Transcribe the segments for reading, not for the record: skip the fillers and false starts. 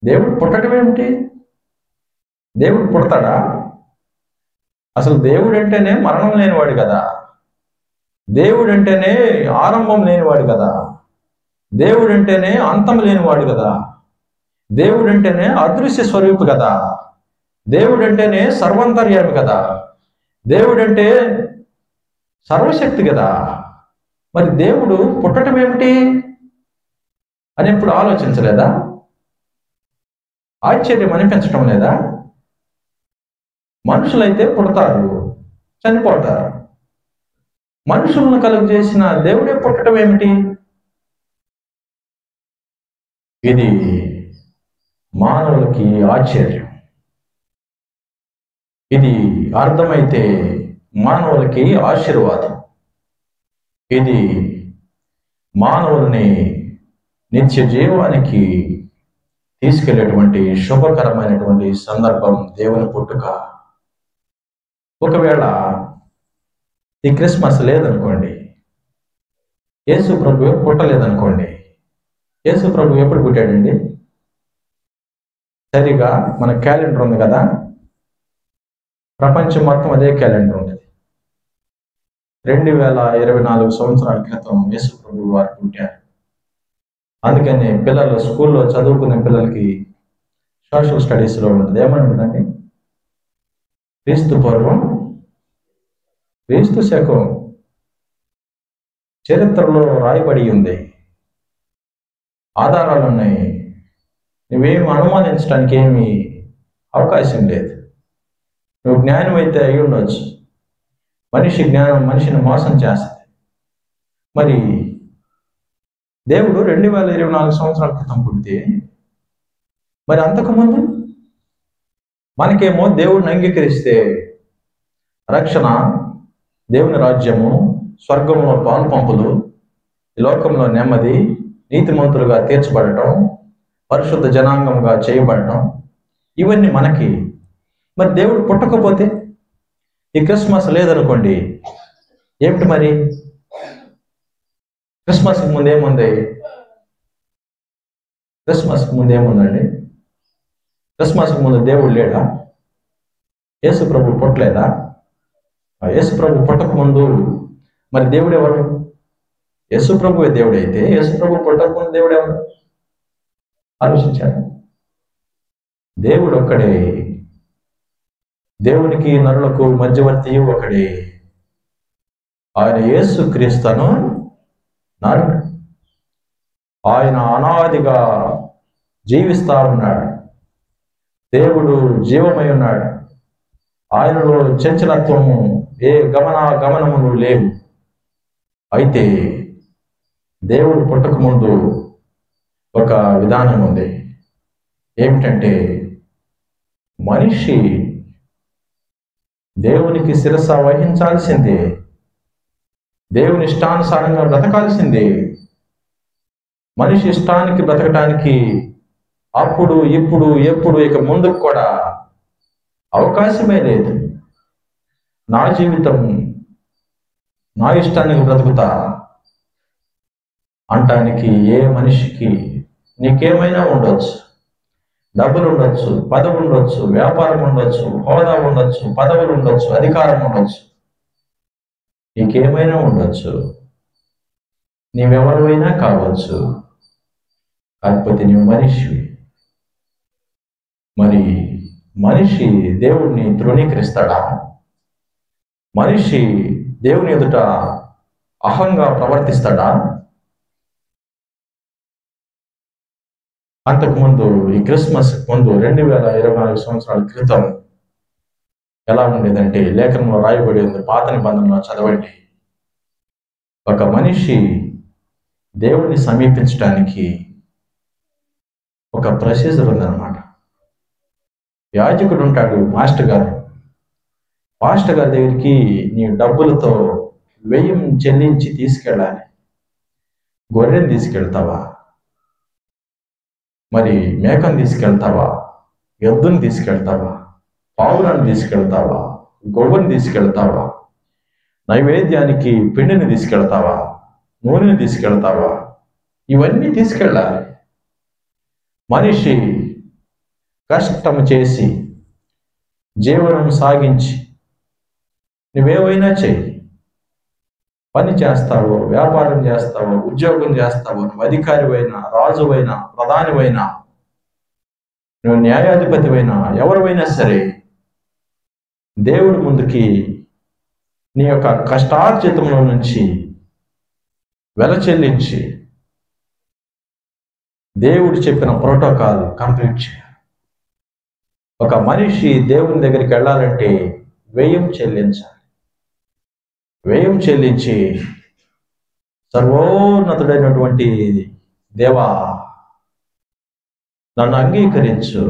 దేవుడు పుట్టడం ఏమిటి? దేవుడు పుడతాడా? అసలు దేవుడు అంటేనే మరణం లేనివాడు కదా. దేవుడు అంటేనే ఆరంభం లేనివాడు కదా. దేవుడు అంటేనే అంతం లేనివాడు కదా. దేవుడు అంటేనే అదృశ్య స్వరూపు కదా. దేవుడు అంటేనే సర్వంతర్యామి కదా. దేవుడు అంటే సర్వశక్తి కదా. మరి దేవుడు పుట్టడం ఏమిటి అని ఎప్పుడు ఆలోచించలేదా? ఆశ్చర్యం అనిపించడం లేదా? మనుషులైతే పుడతారు, చనిపోతారు. మనుషులను కలుగు చేసిన దేవుడే పుట్టడం ఏమిటి? ఇది మానవులకి ఆశ్చర్యం. ఇది అర్థమైతే మానవులకి ఆశీర్వాదం. ఇది మానవుల్ని నిత్య జీవానికి తీసుకెళ్లేటువంటి శుభకరమైనటువంటి సందర్భం దేవుని పుట్టుక. ఒకవేళ ఈ క్రిస్మస్ లేదనుకోండి, యేసు ప్రభు పుట్టలేదనుకోండి, యేసు ప్రభు ఎప్పుడు పుట్టాడండి? సరిగా మన క్యాలెండర్ ఉంది కదా, ప్రపంచం మొత్తం అదే క్యాలెండర్ ఉంటుంది. 2024 సంవత్సరాల క్రితం యేసు ప్రభు వారు పుట్టారు. అందుకని పిల్లలు స్కూల్లో చదువుకునే పిల్లలకి సోషల్ స్టడీస్లో ఉంటుంది. ఏమని ఉంటుందండి? క్రీస్తు పూర్వం, క్రీస్తు శకం చరిత్రలో రాయబడి ఉంది. ఆధారాలు ఉన్నాయి. నువ్వేమి అనుమానించడానికి ఏమీ అవకాశం లేదు. నువ్వు జ్ఞానం అయితే అయి ఉండొచ్చు. మనిషి జ్ఞానం మనిషిని మోసం చేస్తుంది. మరి దేవుడు 2024 సంవత్సరాల క్రితం పుడితే, మరి అంతకుముందు మనకేమో దేవుడిని అంగీకరిస్తే రక్షణ, దేవుని రాజ్యము, స్వర్గంలో పాలు పంపులు, ఈ లోకంలో నెమ్మది, నీతిమంతులుగా తీర్చబడటం, పరిశుద్ధ జనాంగంగా చేయబడటం, ఇవన్నీ మనకి. మరి దేవుడు పుట్టకపోతే, ఈ క్రిస్మస్ లేదనుకోండి, ఏమిటి మరి? క్రిస్మస్కి ముందు ఏముంది? క్రిస్మస్కి ముందు ఏముందండి? క్రిస్మస్కి ముందు దేవుడు లేడా? యేసు ప్రభు పుట్టలేదా? యేసు ప్రభు పుట్టక ముందు మరి దేవుడు ఎవరు? యేసు ప్రభువే దేవుడు అయితే యేసు ప్రభు పుట్టక ముందు దేవుడు ఎవరు? ఆలోచించాడు. దేవుడు ఒక్కడే. దేవునికి నరులకు మధ్యవర్తి ఒకడే. ఆయన యేసు క్రీస్తును నరుడు. ఆయన అనాదిగా జీవిస్తా ఉన్నాడు. దేవుడు జీవమై ఉన్నాడు. ఆయనలో చంచలత్వము, ఏ గమనములు లేవు. అయితే దేవుడు పుట్టక ముందు ఒక విధానం ఉంది. ఏమిటంటే, మనిషి దేవునికి శిరస వహించాల్సిందే, దేవుని ఇష్టానుసారంగా బ్రతకాల్సిందే. మనిషి ఇష్టానికి బ్రతకటానికి అప్పుడు, ఇప్పుడు, ఎప్పుడు, ఇక ముందుకు కూడా అవకాశమే లేదు. నా జీవితం నా ఇష్టానికి బ్రతుకుతా అంటానికి ఏ మనిషికి, నీకేమైనా ఉండొచ్చు, డబ్బులు ఉండొచ్చు, పదవి ఉండొచ్చు, వ్యాపారం ఉండొచ్చు, హోదా ఉండొచ్చు, పదవులు ఉండొచ్చు, అధికారం ఉండొచ్చు, నీకేమైనా ఉండొచ్చు, నీవెవరైనా కావచ్చు. కాకపోతే నీవు మనిషివి. మరి మనిషి దేవుణ్ణి తృణీకరిస్తాడా? మనిషి దేవుని ఎదుట అహంగా ప్రవర్తిస్తాడా? అంతకుముందు, ఈ క్రిస్మస్ ముందు 2024 సంవత్సరాల క్రితం ఎలా ఉండేదంటే, లేఖనంలో రాయబడి ఉంది, పాత నిబంధనలో చదవండి. ఒక మనిషి దేవుణ్ణి సమీపించడానికి ఒక ప్రొసీజర్ ఉందన్నమాట. యాజకుడు ఉంటాడు, మాస్టర్ గారు. మాస్టర్ గారి దగ్గరికి నీ డబ్బులతో వ్యయం చెల్లించి తీసుకెళ్ళాలి. గొర్రెని తీసుకెళ్తావా? మరి మేకను తీసుకెళ్తావా? ఎద్దుని తీసుకెళ్తావా? పావురాన్ని తీసుకెళ్తావా? గొవ్వని తీసుకెళ్తావా? నైవేద్యానికి పిండిని తీసుకెళ్తావా? నూనెని తీసుకెళ్తావా? ఇవన్నీ తీసుకెళ్ళాలి. మనిషి కష్టం చేసి జీవనం సాగించి నువ్వేవైనా చెయ్యి, పని చేస్తావో, వ్యాపారం చేస్తావో, ఉద్యోగం చేస్తావో, నువ్వు అధికారివైనా, రాజువైనా, ప్రధానివైనా, నువ్వు న్యాయాధిపతివైనా, ఎవరివైనా సరే దేవుడి ముందుకి నీ యొక్క కష్టార్జితంలో నుంచి వెల చెల్లించి దేవుడు చెప్పిన ప్రోటోకాల్ కంప్లీట్ చేయాలి. ఒక మనిషి దేవుని దగ్గరికి వెళ్ళాలంటే వ్యయం చెల్లించాలి. వ్యయం చెల్లించి సర్వోన్నతుడైనటువంటి దేవా నన్ను అంగీకరించు,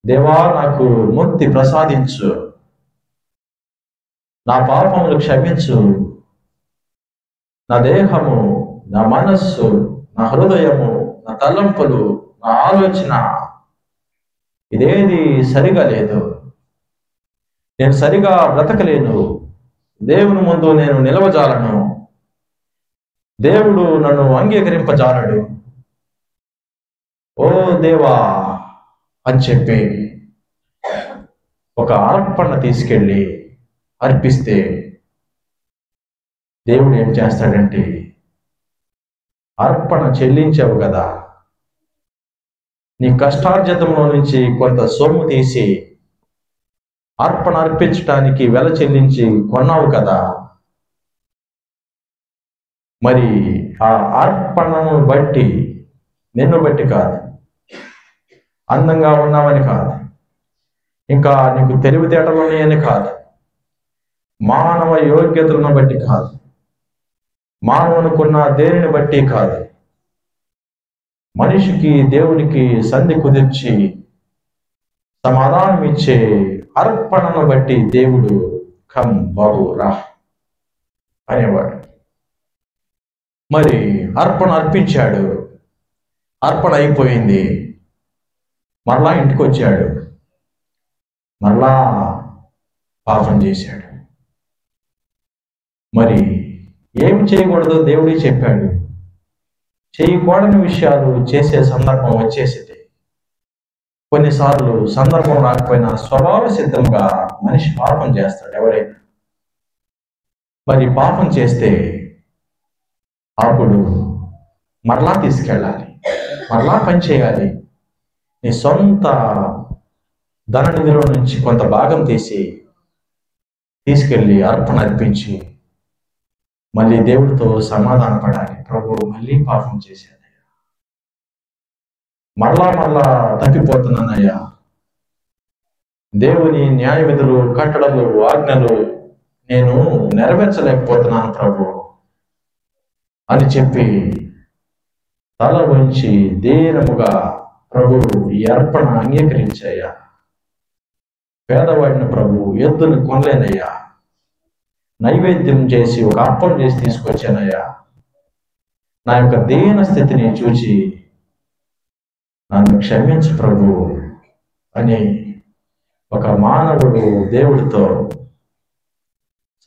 దేవా నాకు ముక్తి ప్రసాదించు, నా పాపములు క్షమించు, నా దేహము, నా మనస్సు, నా హృదయము, నా తలంపులు, నా ఆలోచన ఇదేది సరిగా లేదు, నేను సరిగా బ్రతకలేను, దేవుని ముందు నేను నిలవజాలను, దేవుడు నన్ను అంగీకరింపజాలడు, ఓ దేవా అని చెప్పి ఒక అర్పణ తీసుకెళ్ళి అర్పిస్తే దేవుడు ఏం చేస్తాడంటే, అర్పణ చెల్లించావు కదా, నీ కష్టార్జితంలో నుంచి కొంత సొమ్ము తీసి అర్పణ అర్పించడానికి వెల చెల్లించి కొన్నావు కదా, మరి ఆ అర్పణను బట్టి, నిన్ను బట్టి కాదు, అందంగా ఉన్నావని కాదు, ఇంకా నీకు తెలివితేటలు ఉన్నాయని కాదు, మానవ యోగ్యతలను బట్టి కాదు, మానవునికున్న దేనిని బట్టి కాదు, మనిషికి దేవునికి సంధి కుదిర్చి సమాధానం ఇచ్చే అర్పణను బట్టి దేవుడు కమ్ బాబు రా అనేవాడు. మరి అర్పణ అర్పించాడు, అర్పణ అయిపోయింది, మరలా ఇంటికి వచ్చాడు, మరలా పాపం చేశాడు. మరి ఏమి చేయకూడదో దేవుడే చెప్పాడు. చేయకూడని విషయాలు చేసే సందర్భం వచ్చేసింది. కొన్నిసార్లు సందర్భం రాకపోయినా స్వభావ సిద్ధంగా మనిషి పాపం చేస్తాడు ఎవరైనా. మరి పాపం చేస్తే అప్పుడు మరలా తీసుకెళ్ళాలి, మరలా పని చేయాలి. నీ సొంత ధన నిధిలో నుంచి కొంత భాగం తీసుకెళ్ళి అర్పణ అర్పించి మళ్ళీ దేవుడితో సమాధాన పడాలి. ప్రభు మళ్ళీ పాపం చేశానయ్యా, మరలా తప్పిపోతున్నానయ్యా, దేవుని న్యాయ విధులు, కట్టడలు, ఆజ్ఞలు నేను నెరవేర్చలేకపోతున్నాను ప్రభు అని చెప్పి తల వంచి దీనముగా, ప్రభు ఈ అర్పణ అంగీకరించయ్యా, పేదవాడిని ప్రభు ఎద్దుని కొనలేనయ్యా, నైవేద్యం చేసి ఒక అర్పణ చేసి తీసుకొచ్చానయ్యా, నా యొక్క దీన స్థితిని చూచి నన్ను క్షమించు ప్రభు అని ఒక మానవుడు దేవుడితో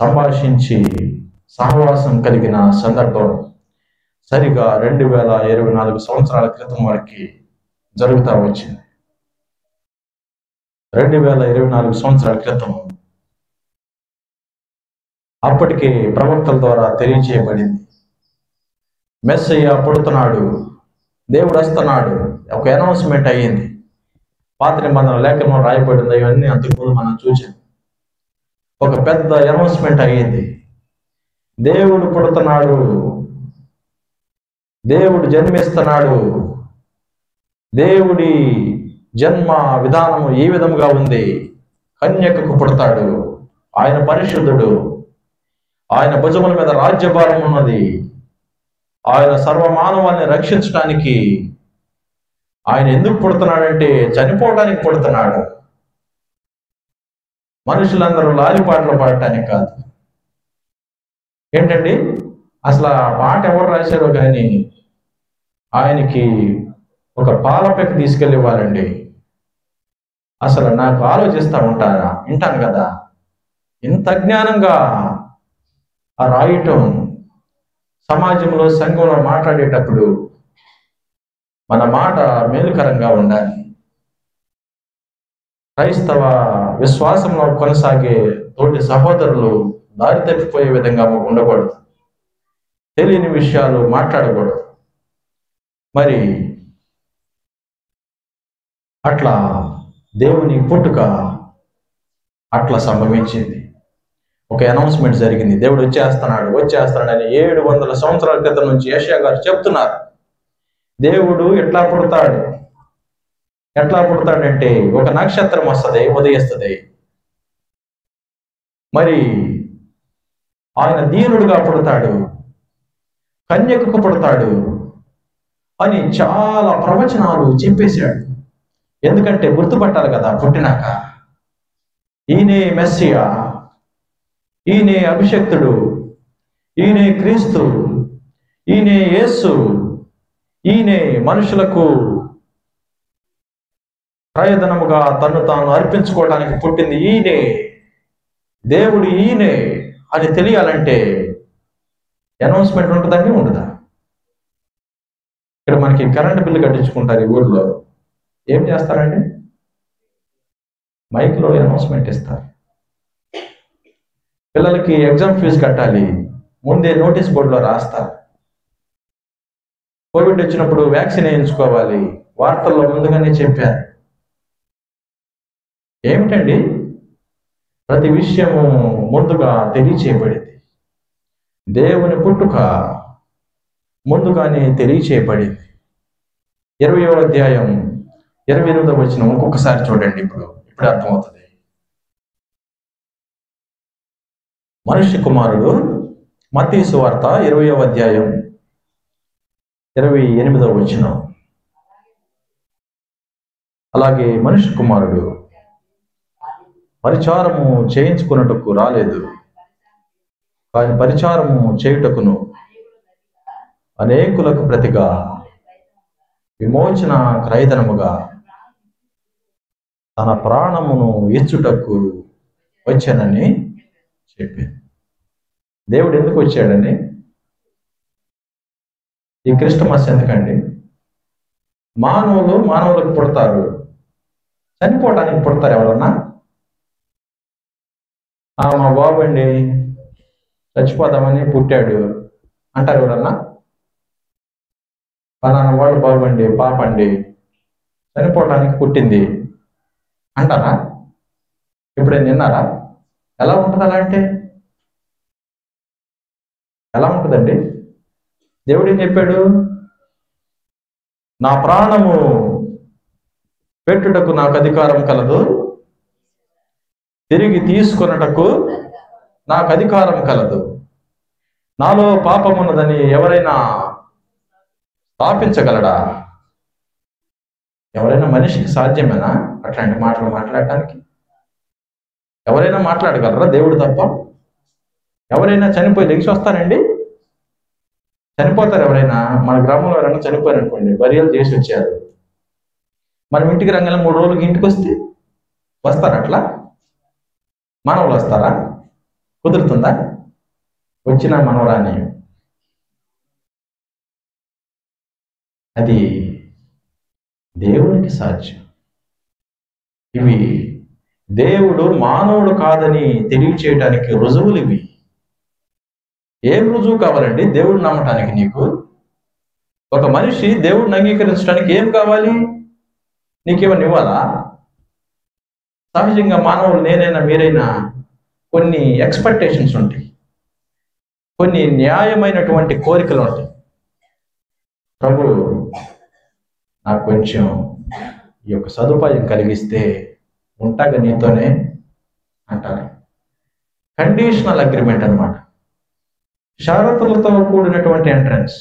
సంభాషించి సహవాసం కలిగిన సందర్భం సరిగా 2024 సంవత్సరాల క్రితం వరకు జరుగుతూ వచ్చింది. 2024 సంవత్సరాల క్రితం అప్పటికే ప్రవక్తల ద్వారా తెలియజేయబడింది, మెస్సయ్య పుడుతున్నాడు, దేవుడు వస్తున్నాడు, ఒక అనౌన్స్మెంట్ అయ్యింది. పాత నిబంధన లేఖనంలో రాయబడింది, ఇవన్నీ అంతకుముందు మనం చూసాం. ఒక పెద్ద అనౌన్స్మెంట్ అయ్యింది, దేవుడు పుడుతున్నాడు, దేవుడు జన్మిస్తున్నాడు, దేవుడి జన్మ విధానము ఏ విధంగా ఉంది, కన్యకకు పుడతాడు, ఆయన పరిశుద్ధుడు, ఆయన భుజముల మీద రాజ్యభారం ఉన్నది, ఆయన సర్వమానవాన్ని రక్షించడానికి ఆయన ఎందుకు పుడుతున్నాడంటే చనిపోవడానికి పుడుతున్నాడు, మనుషులందరూ లాలిపాటలు పాడటానికి కాదు. ఏంటండి అసలు ఆ పాట ఎవరు రాశారో కానీ ఆయనకి ఒక పాలపెక్క తీసుకెళ్ళి ఇవ్వాలండి. అసలు నాకు ఆలోచిస్తూ ఉంటారా, వింటాను కదా, ఇంత అజ్ఞానంగా ఆ రాయటం, సమాజంలో సంఘంలో మాట్లాడేటప్పుడు మన మాట మేలుకరంగా ఉండాలి. క్రైస్తవ విశ్వాసంలో కొనసాగే తోటి సహోదరులు దారి తప్పిపోయే విధంగా ఉండకూడదు. తెలియని విషయాలు మాట్లాడకూడదు. మరి అట్లా దేవుని పుట్టుక అట్లా సంభవించింది. ఒక అనౌన్స్మెంట్ జరిగింది, దేవుడు వచ్చేస్తున్నాడని 700 సంవత్సరాల క్రితం నుంచి యెషయా గారు చెప్తున్నారు. దేవుడు ఎట్లా పుడతాడంటే ఒక నక్షత్రం వస్తుంది, ఉదయిస్తుంది. మరి ఆయన దీనుడుగా పుడతాడు, కన్యకకు పుడతాడు అని చాలా ప్రవచనాలు చెప్పేశాడు. ఎందుకంటే గుర్తుపట్టాలి కదా, పుట్టినాక ఈయనే మెస్సియా, ఈయనే అభిషక్తుడు, ఈయనే క్రీస్తు, ఈయనే యేసు, ఈయనే మనుషులకు ప్రయోజనముగా తను తాను అర్పించుకోవడానికి పుట్టింది ఈయనే, దేవుడు ఈయనే అని తెలియాలంటే అనౌన్స్మెంట్ ఉంటుందండి, ఉండదా? ఇక్కడ మనకి కరెంటు బిల్లు కట్టించుకుంటారు. ఈ ఊర్లో ఏం చేస్తారండి? మైక్లో అనౌన్స్మెంట్ ఇస్తారు. పిల్లలకి ఎగ్జామ్ ఫీజు కట్టాలి, ముందే నోటీస్ బోర్డులో రాస్తారు. కోవిడ్ వచ్చినప్పుడు వ్యాక్సిన్ వేయించుకోవాలి, వార్తల్లో ముందుగానే చెప్పారు. ఏమిటండి? ప్రతి విషయము ముందుగా తెలియచేయబడింది. దేవుని పుట్టుక ముందుగానే తెలియచేయబడింది. 20వ అధ్యాయం 28వ వచనం ఇంకొకసారి చూడండి. ఇప్పుడు అర్థమవుతుంది. మనుష్య కుమారుడు, మత్తయి సువార్త 20వ అధ్యాయం 28వ వచనం. అలాగే మనుష్య కుమారుడు పరిచారము చేయించుకున్నటకు రాలేదు, కానీ పరిచారము చేయుటకును అనేకులకు ప్రతిగా విమోచన క్రయధనముగా తన ప్రాణమును ఇచ్చుటకు వచ్చానని చెప్పి. దేవుడు ఎందుకు వచ్చాడని? ఈ క్రిస్టమస్ ఎందుకండి? మానవులకు పుడతారు, చనిపోవడానికి పుడతారు. ఎవరన్నా మా బాబు అండి చచ్చిపోదామని పుట్టాడు అంటారు ఎవరన్నా? పలానా వాడు బాబు అండి, పాప అండి చనిపోవడానికి పుట్టింది అంటారా? ఎప్పుడైనా విన్నారా? ఎలా ఉంటుంది అలా అంటే? ఎలా ఉంటుందండి? దేవుడు ఏం చెప్పాడు? నా ప్రాణము పెట్టుటకు నాకు అధికారం కలదు, తిరిగి తీసుకొనుటకు నాకు అధికారం కలదు. నాలో పాపమున్నదని ఎవరైనా స్థాపించగలడా? ఎవరైనా మనిషికి సాధ్యమేనా అట్లాంటి మాటలు మాట్లాడటానికి? ఎవరైనా మాట్లాడగలరా దేవుడు తప్ప? ఎవరైనా చనిపోయి లెగిసి వస్తారండి? చనిపోతారు ఎవరైనా? మన గ్రామంలో ఎవరైనా చనిపోయారు అనుకోండి, బరియలు చేసి వచ్చారు, మనం ఇంటికి రంగంలో 3 రోజులకి ఇంటికి వస్తారు. అట్లా మానవులు వస్తారా? కుదురుతుందా? వచ్చిన మనవరాని అది దేవునికి సాధ్యం. ఇవి దేవుడు మానవుడు కాదని తెలియచేయడానికి రుజువులు ఇవి. ఏం రుజువు కావాలండి దేవుడు నమ్మటానికి? నీకు ఒక మనిషి దేవుడిని అంగీకరించడానికి ఏం కావాలి? నీకేమన్నా ఇవ్వాలా? సహజంగా మానవులు, నేనైనా మీరైనా కొన్ని ఎక్స్పెక్టేషన్స్ ఉంటాయి, కొన్ని న్యాయమైనటువంటి కోరికలు ఉంటాయి. ప్రభు నాకు కొంచెం ఈ యొక్క సదుపాయం కలిగిస్తే ఉంటాగా నీతోనే అంటారు. కండిషనల్ అగ్రిమెంట్ అన్నమాట, షరతులతో కూడినటువంటి ఎంట్రన్స్.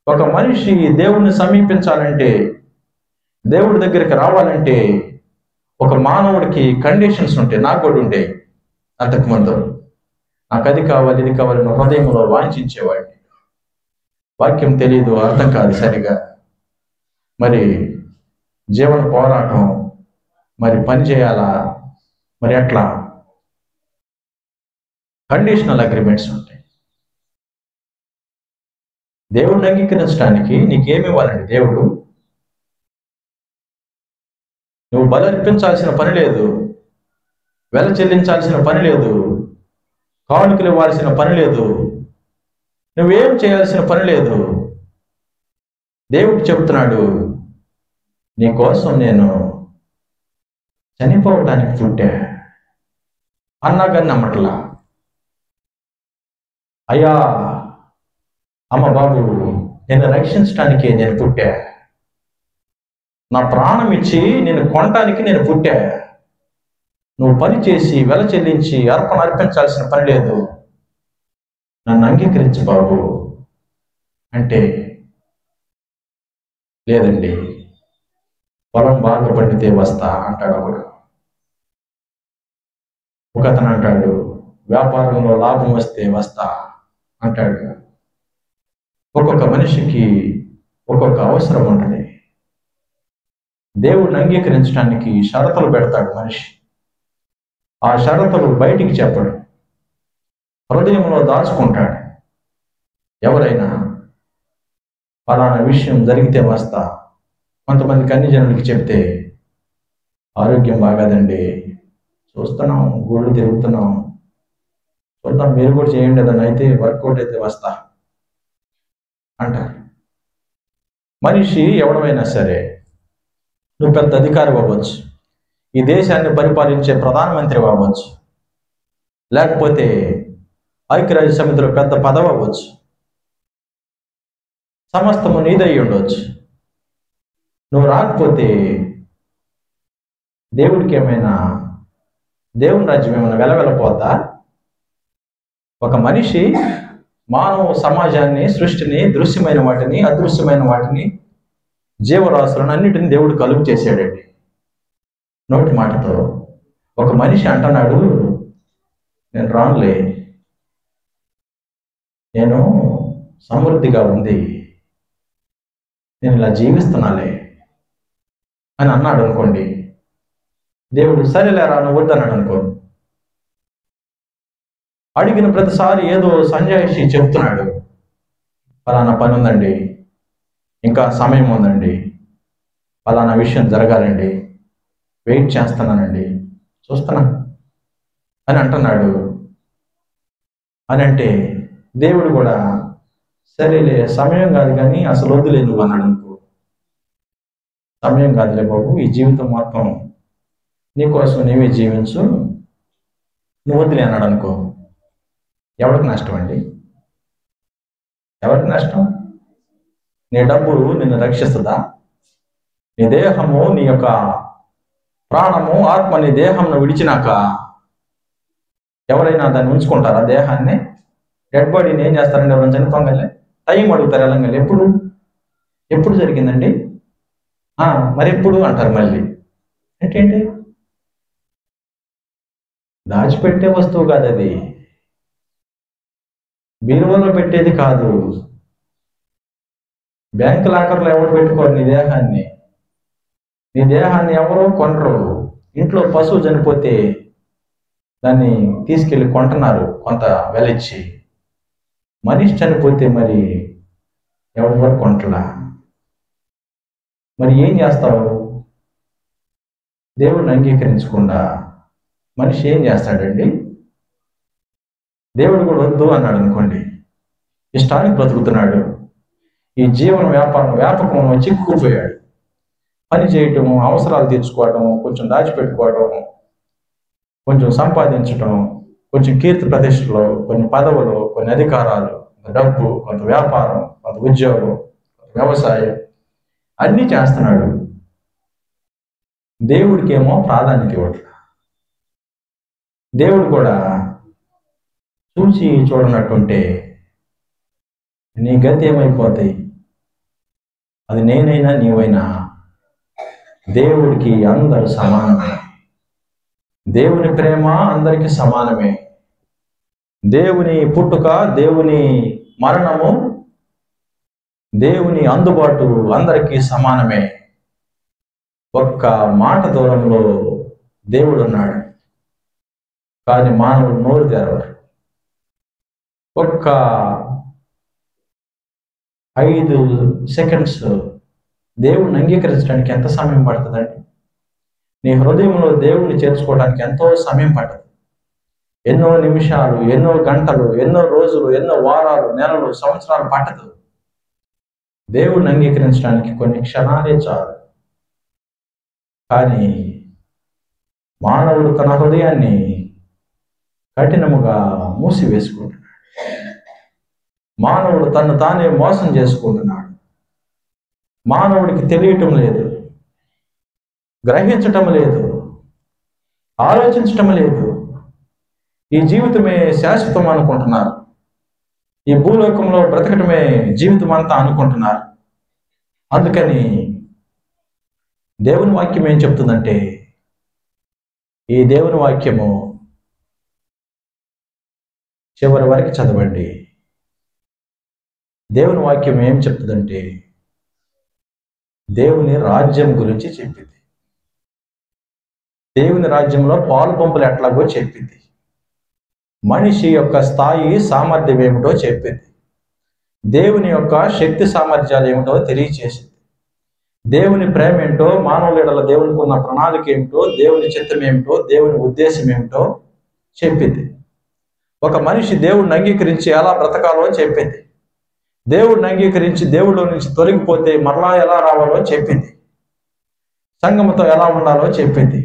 ఒక మనిషి దేవుణ్ణి సమీపించాలంటే, దేవుడి దగ్గరికి రావాలంటే ఒక మానవుడికి కండిషన్స్ ఉంటాయి. నాకు కూడా ఉంటాయి. అంతకుముందు నాకు అది కావాలి, ఇది కావాలి నా హృదయంలో వాంఛించేవాడిని. వాక్యం తెలియదు, అర్థం కాదు సరిగా. మరి జీవన పోరాటం, మరి పని చేయాలా, మరి అట్లా కండిషనల్ అగ్రిమెంట్స్ ఉంటాయి. దేవుడిని అంగీకరించడానికి నీకేమి ఇవ్వాలండి దేవుడు? నువ్వు బలి అర్పించాల్సిన పని లేదు, వెల చెల్లించాల్సిన పని లేదు, కానుకలు ఇవ్వాల్సిన పని లేదు, నువ్వేం చేయాల్సిన పని లేదు. దేవుడు చెబుతున్నాడు, నీ కోసం నేను చనిపోవడానికి పుట్టా అన్నా కానీ నమ్మట్లా. అయ్యా అమ్మ బాబు, నేను రక్షించడానికి నేను పుట్టా, నా ప్రాణం ఇచ్చి నేను కొనటానికి నేను పుట్టా. నువ్వు పని చేసి వెల చెల్లించి అర్పణ అర్పించాల్సిన పని లేదు, నన్ను అంగీకరించు బాబు అంటే, లేదండి పొలం బాగా పండితే వస్తా అంటాడు ఒకడు. ఒకతను అంటాడు వ్యాపారంలో లాభం వస్తే వస్తా అంటాడు. ఒక్కొక్క మనిషికి ఒక్కొక్క అవసరం ఉంటుంది. దేవుడిని అంగీకరించడానికి షరతులు పెడతాడు మనిషి. ఆ షరతులు బయటికి చెప్పడు, హృదయంలో దాచుకుంటాడు. ఎవరైనా ఫలానా విషయం జరిగితే వస్తా, కొంతమందికి అన్ని జనులకి చెప్తే ఆరోగ్యం బాగాదండి, చూస్తున్నాం, గోళ్ళు తిరుగుతున్నాం, చూద్దాం మీరు కూడా చేయండి, ఏదన్నా అయితే వర్కౌట్ అయితే వస్తా అంటారు. మనిషి ఎవడమైనా సరే, నువ్వు పెద్ద అధికారి అవ్వచ్చు, ఈ దేశాన్ని పరిపాలించే ప్రధానమంత్రి అవ్వచ్చు, లేకపోతే ఐక్యరాజ్య సమితిలో పెద్ద పదవి అవ్వచ్చు, సమస్తము నీదై ఉండవచ్చు. నువ్వు రాకపోతే దేవుడికి ఏమైనా, దేవుని రాజ్యం ఏమైనా వెలవెలపోద్దా? ఒక మనిషి మానవ సమాజాన్ని, సృష్టిని, దృశ్యమైన వాటిని, అదృశ్యమైన వాటిని, జీవరాశులను అన్నిటిని దేవుడు కలుగు చేశాడండి. నోటి మాటతో ఒక మనిషి అంటున్నాడు, నేను రానులే, నేను సమృద్ధిగా ఉంది, నేను ఇలా జీవిస్తున్నాలే అని అన్నాడు అనుకోండి. దేవుడు సరేలేరా నువ్వు వద్దన్నాడు అనుకో. అడిగిన ప్రతిసారి ఏదో సంజాయిషి చెప్తున్నాడు, ఫలానా పని ఉందండి, ఇంకా సమయం ఉందండి, ఫలానా విషయం జరగాలండి, వెయిట్ చేస్తున్నానండి, చూస్తున్నా అని అంటున్నాడు. అని అంటే దేవుడు కూడా సరేలే సమయం కాదు కానీ అసలు వద్దులే నువ్వు అన్నాడు అనుకో. సమయం కాదులే బాబు, ఈ జీవితం మొత్తం నీకోసం నీవే జీవించు, నువ్వు వద్దులే అన్నాడు అనుకో. ఎవరికి నష్టం అండి? ఎవరికి నష్టం? నీ డబ్బు నిన్ను రక్షిస్తుందా? నీ దేహము, నీ యొక్క ప్రాణము, ఆత్మ నీ దేహంను విడిచినాక ఎవరైనా దాన్ని ఉంచుకుంటారా? దేహాన్ని, డెడ్ బాడీని ఏం చేస్తారండి? ఎవరైనా చనిపోగలే టైం అడుగుతారు వెళ్ళంగలే. ఎప్పుడు జరిగిందండి? మరి ఎప్పుడు అంటారు మళ్ళీ. ఏంటంటే దాచిపెట్టే వస్తువు కాదు అది, బీరువాలో పెట్టేది కాదు, బ్యాంక్ లాకర్లో ఎవరు పెట్టుకోరు నీ దేహాన్ని. నీ దేహాన్ని ఎవరు కొనరు. ఇంట్లో పశువు చనిపోతే దాన్ని తీసుకెళ్ళి కొంటున్నారు కొంత వెలిచ్చి. మనిషి చనిపోతే మరి ఎవరు కొంటలా? మరి ఏం చేస్తావు? దేవుడిని అంగీకరించకుండా మనిషి ఏం చేస్తాడండి? దేవుడు కూడా వద్దు అన్నాడు అనుకోండి, ఇష్టానికి బ్రతుకుతున్నాడు, ఈ జీవన వ్యాపకం చిక్కుకుపోయాడు. పని చేయటము, అవసరాలు తీర్చుకోవటం, కొంచెం దాచిపెట్టుకోవటం, కొంచెం సంపాదించటం, కొంచెం కీర్తి ప్రతిష్టలు, కొన్ని పదవులు, కొన్ని అధికారాలు, డబ్బు, కొంత వ్యాపారం, కొంత ఉద్యోగం, వ్యవసాయం అన్నీ చేస్తున్నాడు. దేవుడికి ఏమో ప్రాధాన్యత ఇవ్వట్లేదు. దేవుడు కూడా చూసి చూడనట్టుంటే నీ గతి ఏమైపోతాయి? అది నేనైనా నీవైనా దేవుడికి అందరూ సమానమే. దేవుని ప్రేమ అందరికీ సమానమే. దేవుని పుట్టుక, దేవుని మరణము, దేవుని అందుబాటు అందరికీ సమానమే. ఒక్క మాట దూరంలో దేవుడు ఉన్నాడు, కానీ మానవుడు నోరు తెరవరు. ఒక్క 5 సెకండ్స్ దేవుణ్ణి అంగీకరించడానికి ఎంత సమయం పడుతుందండి? నీ హృదయంలో దేవుణ్ణి చేర్చుకోవడానికి ఎంతో సమయం పడుతుంది. ఎన్నో నిమిషాలు, ఎన్నో గంటలు, ఎన్నో రోజులు, ఎన్నో వారాలు, నెలలు, సంవత్సరాలు పట్టదు. దేవుణ్ణి అంగీకరించడానికి కొన్ని క్షణాలే చాలు. కానీ మానవుడు తన హృదయాన్ని కఠినముగా మూసివేసుకుంటున్నాడు. మానవుడు తను తానే మోసం చేసుకుంటున్నాడు. మానవుడికి తెలియటం లేదు, గ్రహించటం లేదు, ఆలోచించటం లేదు. ఈ జీవితమే శాశ్వతం అనుకుంటున్నారు. ఈ భూలోకంలో బ్రతకటమే జీవితం అంతా అనుకుంటున్నారు. అందుకని దేవుని వాక్యం ఏం చెప్తుందంటే, ఈ దేవుని వాక్యము చివరి వరకు చదవండి. దేవుని వాక్యం ఏం చెప్తుందంటే, దేవుని రాజ్యం గురించి చెప్పింది. దేవుని రాజ్యంలో పాలు పంపులు ఎట్లాగో చెప్పింది. మనిషి యొక్క స్థాయి సామర్థ్యం ఏమిటో చెప్పింది. దేవుని యొక్క శక్తి సామర్థ్యాలు ఏమిటో తెలియచేసింది. దేవుని ప్రేమ ఏంటో, మానవుల ఎడల దేవునికి ఉన్న ప్రణాళిక ఏమిటో, దేవుని చిత్తం ఏమిటో, దేవుని ఉద్దేశం ఏమిటో చెప్పింది. ఒక మనిషి దేవుడిని అంగీకరించి ఎలా బ్రతకాలో చెప్పింది. దేవుడిని అంగీకరించి దేవుడిలో నుంచి తొలగిపోతే మరలా ఎలా రావాలో చెప్పింది. సంఘముతో ఎలా ఉండాలో చెప్పింది.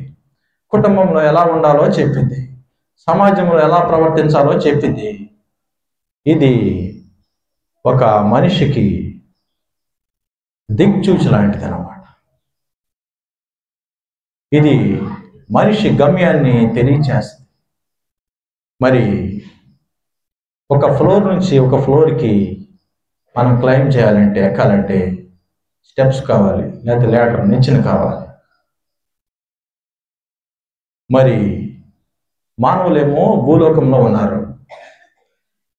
కుటుంబంలో ఎలా ఉండాలో చెప్పింది. సమాజంలో ఎలా ప్రవర్తించాలో చెప్పింది. ఇది ఒక మనిషికి దిక్చూచి లాంటిది అన్నమాట. ఇది మనిషి గమ్యాన్ని తెలియచేస్తుంది. మరి ఒక ఫ్లోర్ నుంచి ఒక ఫ్లోర్కి మనం క్లైమ్ చేయాలంటే, ఎక్కాలంటే స్టెప్స్ కావాలి, లేకపోతే ల్యాడర్ నిచ్చెన కావాలి. మరి మానవులేమో భూలోకంలో ఉన్నారు,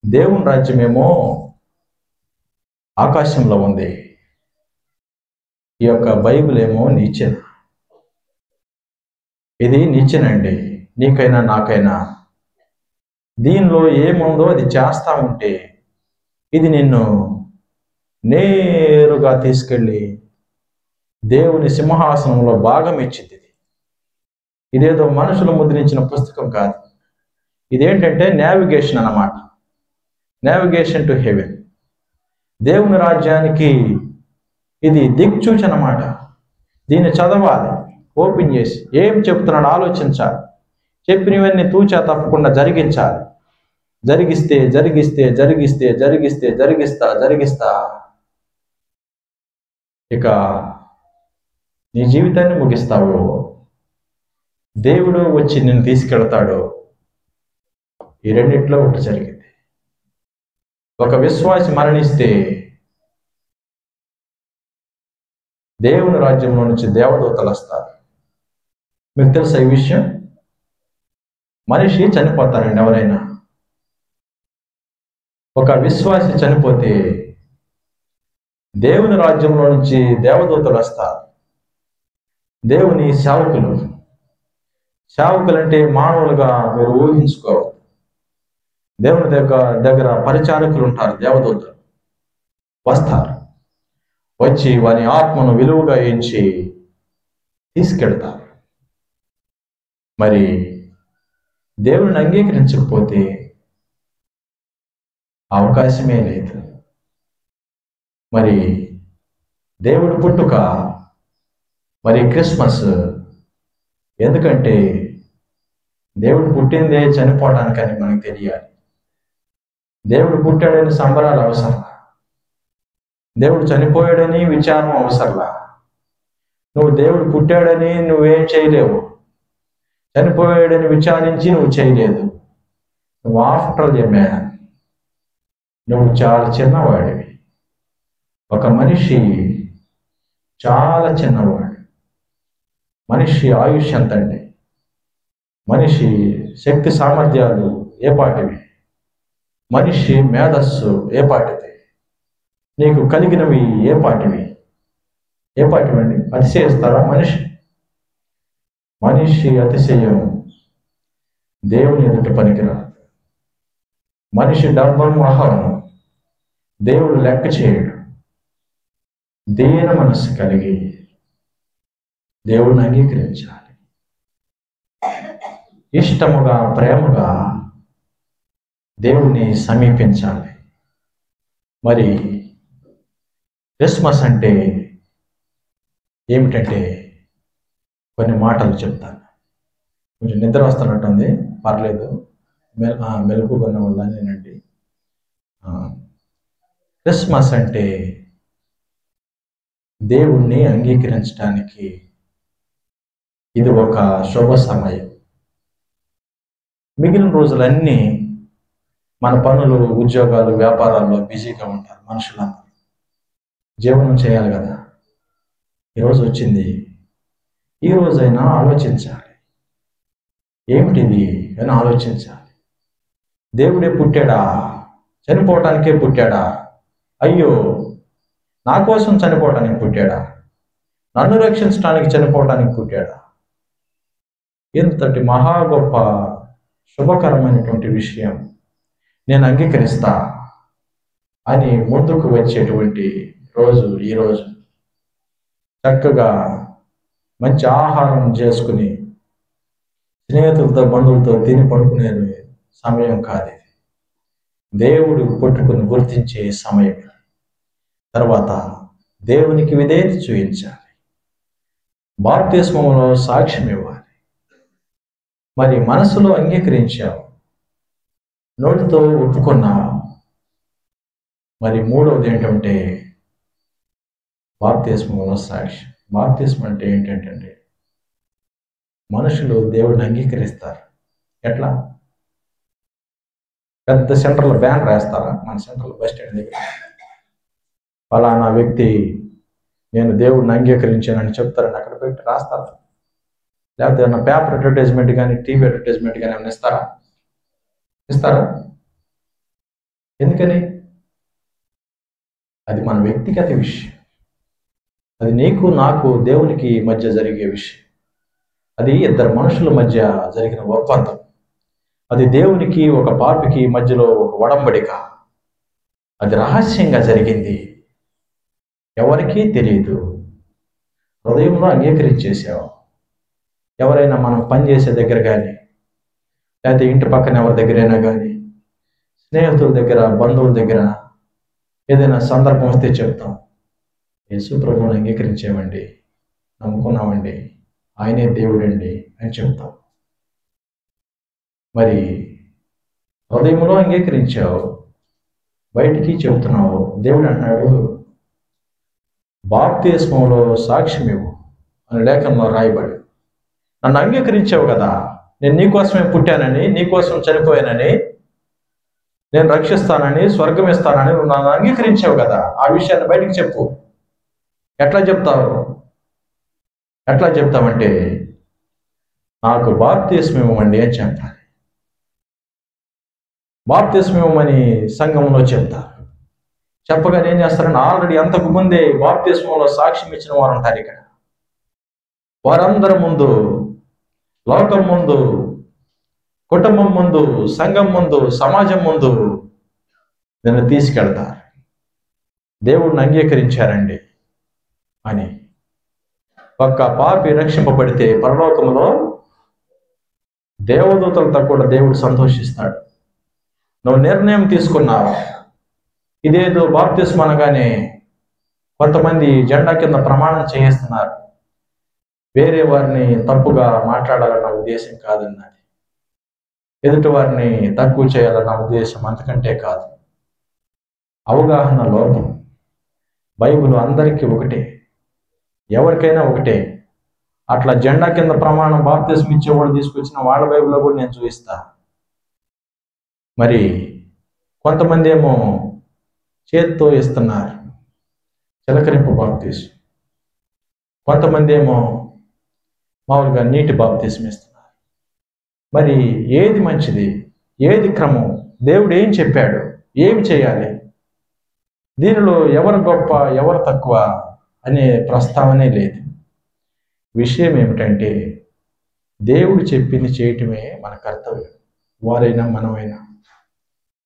దేవుని రాజ్యమేమో ఆకాశంలో ఉంది. ఈ యొక్క బైబిల్ ఏమో నిచ్చెన. ఇది నిచ్చెనండి, నీకైనా నాకైనా. దీనిలో ఏముందో అది చేస్తా ఉంటే ఇది నిన్ను నేరుగా తీసుకెళ్ళి దేవుని సింహాసనంలో భాగం ఇచ్చింది. ఇదేదో మనుషులు ముద్రించిన పుస్తకం కాదు. ఇదేంటంటే నావిగేషన్ అన్నమాట. Navigation to heaven. దేవుని రాజ్యానికి ఇది దిక్చూచి అన్నమాట. దీన్ని చదవాలి, ఓపెన్ చేసి ఏం చెప్తున్నాడు ఆలోచించాలి, చెప్పినవన్నీ తూచా తప్పకుండా జరిగించాలి. జరిగిస్తే జరిగిస్తే జరిగిస్తే జరిగిస్తే జరిగిస్తా జరిగిస్తా ఇక నీ జీవితాన్ని ముగిస్తావు. దేవుడు వచ్చి నిన్ను తీసుకెళ్తాడు. ఈ రెండిట్లో ఒకటి జరిగింది. ఒక విశ్వాసి మరణిస్తే దేవుని రాజ్యంలో నుంచి దేవదూతలు వస్తారు. మీకు తెలుసా ఈ విషయం? మనిషి చనిపోతారండి. ఎవరైనా ఒక విశ్వాసి చనిపోతే దేవుని రాజ్యంలో నుంచి దేవదూతలు వస్తారు. దేవుని సేవకులు. సేవకులు అంటే మానవులుగా మీరు ఊహించుకోవాలి. దేవుని దగ్గర పరిచారకులు ఉంటారు. దేవదూతలు వస్తారు, వచ్చి వారి ఆత్మను విలువగా ఎంచి తీసుకెళ్తారు. మరి దేవుని అంగీకరించకపోతే అవకాశమే లేదు. మరి దేవుడు పుట్టుక, మరి క్రిస్మస్ ఎందుకంటే దేవుడు పుట్టిందే చనిపోవడానికని మనకు తెలియాలి. దేవుడు పుట్టాడని సంబరాలు అవసరంలా, దేవుడు చనిపోయాడని విచారం అవసరంలా. నువ్వు దేవుడు పుట్టాడని నువ్వేం చేయలేవు, చనిపోయాడని విచారించి నువ్వు చేయలేదు. నువ్వు ఆఫ్టర్ ఎ మ్యాన్, నువ్వు చాలా చిన్నవాడివి. ఒక మనిషి చాలా చిన్నవాడు. మనిషి ఆయుష్ ఎంతండి? మనిషి శక్తి సామర్థ్యాలు ఏ పాటివి? మనిషి మేధస్సు ఏ పాటిది? నీకు కలిగినవి ఏ పాటివి? ఏ పాటివండి? అతిశయిస్తారా మనిషి? మనిషి అతిశయం దేవుని ఎదుట పనికిరాదు. మనిషి డబ్బం అహం దేవుడు లెక్క చేయడు. దీన మనస్సు కలిగి దేవుడిని అంగీకరించాలి. ఇష్టముగా ప్రేమగా దేవుణ్ణి సమీపించాలి. మరి క్రిస్మస్ అంటే ఏమిటంటే కొన్ని మాటలు చెప్తాను. కొంచెం నిద్ర వస్తున్నట్టుంది, పర్లేదు, మెలకుగా వాళ్ళనేనండి. క్రిస్మస్ అంటే దేవుణ్ణి అంగీకరించడానికి ఇది ఒక శుభ సమయం. మిగిలిన రోజులన్నీ మన పనులు, ఉద్యోగాలు, వ్యాపారాల్లో బిజీగా ఉంటారు మనుషులందరూ. జీవనం చేయాలి కదా. ఈరోజు వచ్చింది, ఈ రోజైనా ఆలోచించాలి. ఏమిటిది అని ఆలోచించాలి. దేవుడే పుట్టాడా? చనిపోవటానికే పుట్టాడా? అయ్యో, నా కోసం చనిపోవటానికి పుట్టాడా? నన్ను రక్షించడానికి చనిపోవటానికి పుట్టాడా? ఇంతటి మహా గొప్ప శుభకరమైనటువంటి విషయం నేను అంగీకరిస్తా అని ముందుకు వచ్చేటువంటి రోజు ఈరోజు. చక్కగా మంచి ఆహారం చేసుకుని స్నేహితులతో, బంధువులతో తిని పడుకునే సమయం కాదు. దేవుడు పుట్టుకుని గుర్తించే సమయం. తర్వాత దేవునికి విధేయత చూపించాలి. బాప్తిస్మములో సాక్ష్యం ఇవ్వాలి. మరి మనసులో అంగీకరించావు, నోటితో ఒప్పుకున్నావు. మరి మూడవది ఏంటంటే బాప్తిస్మములో సాక్ష్యం. బాప్తిస్మం అంటే ఏంటంటే మనుషులు దేవుడిని అంగీకరిస్తారు. ఎట్లా? పెద్ద సెంటర్లో బ్యానర్ వేస్తారా? మన సెంటర్లో బస్ స్టాండ్ దగ్గర ఫలానా వ్యక్తి నేను దేవుడిని అంగీకరించానని చెప్తారని అక్కడ పెట్టి రాస్తారు. లేకపోతే ఏమన్నా పేపర్ అడ్వర్టైజ్మెంట్ కానీ, టీవీ అడ్వర్టైజ్మెంట్ కానీ ఏమైనా ఇస్తారా? ఎందుకని? అది మన వ్యక్తిగత విషయం. అది నీకు నాకు దేవునికి మధ్య జరిగే విషయం. అది ఇద్దరు మనుషుల మధ్య జరిగిన ఒప్పందం. అది దేవునికి ఒక పాపికి మధ్యలో ఒక ఒడంబడిక. అది రహస్యంగా జరిగింది, ఎవరికీ తెలియదు. హృదయంలో అంగీకరించేసావు. ఎవరైనా మనం పనిచేసే దగ్గర కానీ, లేకపోతే ఇంటి పక్కన ఎవరి దగ్గరైనా కానీ, స్నేహితుల దగ్గర, బంధువుల దగ్గర ఏదైనా సందర్భం వస్తే చెప్తాం, యేసు ప్రభువుని అంగీకరించామండి, నమ్ముకున్నామండి, ఆయనే దేవుడండి అని చెప్తాం. మరి హృదయంలో అంగీకరించావు, బయటికి చెబుతున్నావు. దేవుడు అంటున్నాడు, బాప్తిస్మములో సాక్ష్యం ఇవ్వు అని లేఖనంలో రాయబడి. నన్ను అంగీకరించావు కదా, నేను నీకోసమే పుట్టానని, నీకోసం చనిపోయానని, నేను రక్షిస్తానని, స్వర్గం ఇస్తానని నువ్వు నన్ను అంగీకరించావు కదా. ఆ విషయాన్ని బయటికి చెప్పు. ఎట్లా చెప్తావంటే నాకు బాప్తిస్మం ఇవ్వండి అని చెప్పాలి. బాప్తిస్మం ఇవ్వమని సంఘంలో చెప్తారు. చెప్పగానే ఏం చేస్తారంటే ఆల్రెడీ అంతకు ముందే బాప్తిస్మంలో సాక్ష్యం ఇచ్చిన వారు ఉంటారు ఇక్కడ. వారందరి ముందు, లోకం ముందు, కుటుంబం ముందు, సంఘం ముందు, సమాజం ముందు నిన్ను తీసుకెళ్తారు. దేవుడిని అంగీకరించారండి అని. ఒక్క పాపి రక్షింపబడితే పరలోకంలో దేవదూతలతో కూడా దేవుడు సంతోషిస్తాడు. నువ్వు నిర్ణయం తీసుకున్నావు. ఇదేదో బాప్తిస్మం అనగానే కొంతమంది జెండా కింద ప్రమాణం చేయిస్తున్నారు. వేరే వారిని తప్పుగా మాట్లాడాలన్న ఉద్దేశం కాదన్నది. ఎదుటి వారిని తక్కువ చేయాలన్న ఉద్దేశం అంతకంటే కాదు. అవగాహన లోపం. బైబిల్ అందరికీ ఒకటే, ఎవరికైనా ఒకటే. అట్లా జెండా కింద ప్రమాణం బాప్తిస్మం ఇచ్చేవాళ్ళు తీసుకొచ్చిన వాళ్ళ బైబిల్లో కూడా నేను చూపిస్తా. మరి కొంతమంది ఏమో చేత్తో ఇస్తున్నారు, చిలకరింపు బాప్తిస్మం. కొంతమంది ఏమో మామూలుగా నీటి బాప్తిస్మం ఇస్తున్నారు. మరి ఏది మంచిది, ఏది క్రమం? దేవుడు ఏం చెప్పాడు, ఏమి చేయాలి? దీనిలో ఎవరు గొప్ప, ఎవరు తక్కువ అనే ప్రస్తావనే లేదు. విషయం ఏమిటంటే దేవుడు చెప్పింది చేయటమే మన కర్తవ్యం. వారైనా మనమైనా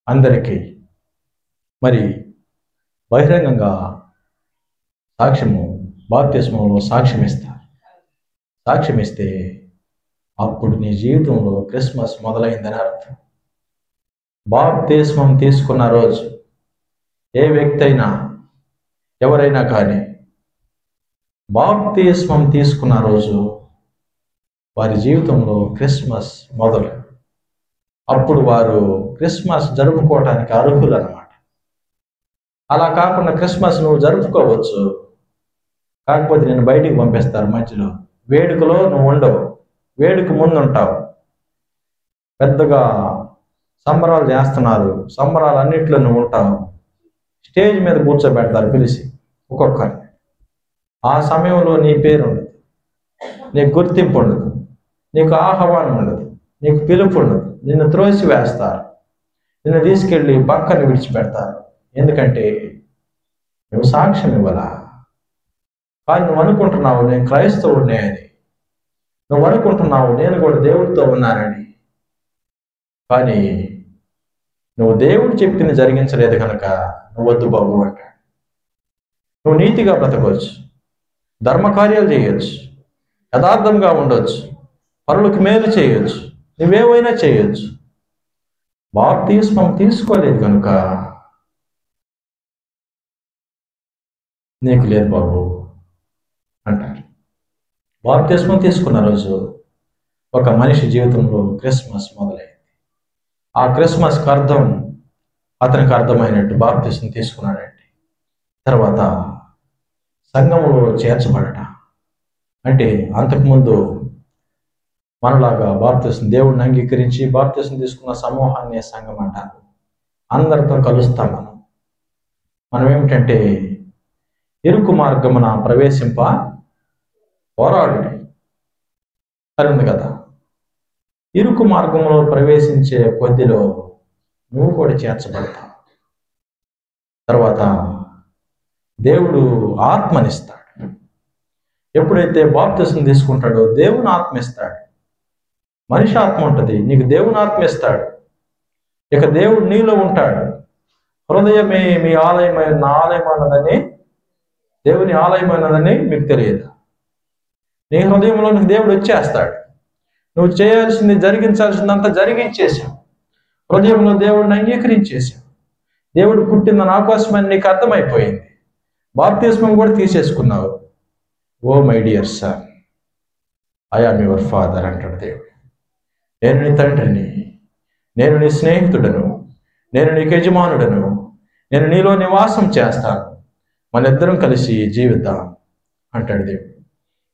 అందరికీ. మరి బహిరంగంగా సాక్ష్యము, బాప్తిస్మంలో సాక్ష్యం ఇస్తారు. సాక్ష్యం ఇస్తే అప్పుడు నీ జీవితంలో క్రిస్మస్ మొదలైందని అర్థం. బాప్తిస్మం తీసుకున్న రోజు ఏ వ్యక్తి అయినా, ఎవరైనా కానీ బాప్తిస్మం తీసుకున్న రోజు వారి జీవితంలో క్రిస్మస్ మొదలు. అప్పుడు వారు క్రిస్మస్ జరుపుకోవడానికి అర్హులు అన్నమాట. అలా కాకుండా క్రిస్మస్ నువ్వు జరుపుకోవచ్చు, కాకపోతే నేను బయటికి పంపిస్తారు మధ్యలో. వేడుకలో నువ్వు ఉండవు, వేడుక ముందు ఉంటావు. పెద్దగా సంబరాలు చేస్తున్నారు, సంబరాలు అన్నింటిలో నువ్వు ఉంటావు. స్టేజ్ మీద కూర్చోబెడతారు పిలిచి ఒక్కొక్కరిని. ఆ సమయంలో నీ పేరు ఉండదు, నీకు గుర్తింపు ఉండదు, నీకు ఆహ్వానం ఉండదు, నీకు పిలుపు ఉండదు. నిన్ను త్రోసి వేస్తారు, నిన్ను తీసుకెళ్ళి పక్కన విడిచిపెడతారు. ఎందుకంటే నువ్వు సాక్ష్యం ఇవ్వాలా. కానీ నువ్వు అనుకుంటున్నావు నేను క్రైస్తవుడినే అని, నువ్వు అనుకుంటున్నావు నేను కూడా దేవుడితో ఉన్నానని. కానీ నువ్వు దేవుడు చెప్పింది జరిగించలేదు కనుక నువ్వు వద్దు బాబు అంటాడు. నువ్వు నీతిగా బ్రతకవచ్చు, ధర్మకార్యాలు చేయొచ్చు, యథార్థంగా ఉండొచ్చు, పరులకు మేలు చేయొచ్చు, నువ్వేమైనా చేయొచ్చు. బాప్తిస్మం తీసుకోలేదు కనుక నీకు లేదు బాబు అంటారు. బాప్తిస్మం తీసుకున్న రోజు ఒక మనిషి జీవితంలో క్రిస్మస్ మొదలైంది. ఆ క్రిస్మస్కి అర్థం అతనికి అర్థమైనట్టు బాప్తిస్మం తీసుకున్నాడండి. తర్వాత సంఘములో చేర్చబడట అంటే అంతకుముందు మనలాగా బాప్తిస్మం దేవుడిని అంగీకరించి బాప్తిస్మం తీసుకున్న సమూహాన్ని సంఘం అంటారు. అందరితో కలుస్తాం మనం ఏమిటంటే ఇరుకు మార్గమున ప్రవేశింప పోరాడుడి అని ఉంది కదా. ఇరుకు మార్గంలో ప్రవేశించే కొద్దిలో నువ్వు కూడా చేర్చబడతావు. తర్వాత దేవుడు ఆత్మనిస్తాడు. ఎప్పుడైతే బాప్తిస్మం తీసుకుంటాడో దేవుని ఆత్మ ఇస్తాడు. మనిషి ఆత్మ ఉంటుంది, నీకు దేవుని ఆత్మ ఇస్తాడు. ఇక దేవుడు నీలో ఉంటాడు. హృదయమే మీ ఆలయమైన నా ఆలయం అన్నదని, దేవుని ఆలయమైనదని మీకు తెలియదు. నీ హృదయంలో నీకు దేవుడు వచ్చేస్తాడు. నువ్వు చేయాల్సింది జరిగించాల్సిందంతా జరిగించేశావు. హృదయంలో దేవుడిని అంగీకరించేశావు. దేవుడు పుట్టింది నా కోసమని నీకు అర్థమైపోయింది. బాప్తిస్మం కూడా తీసేసుకున్నావు. Oh my dear son, I am your father అంటాడు దేవుడు. నేను నీ తండ్రిని, నేను నీ స్నేహితుడను, నేను నీకు యజమానుడను, నేను నీలో నివాసం చేస్తాను, మన ఇద్దరం కలిసి జీవిద్దాం అంటాడు దేవుడు.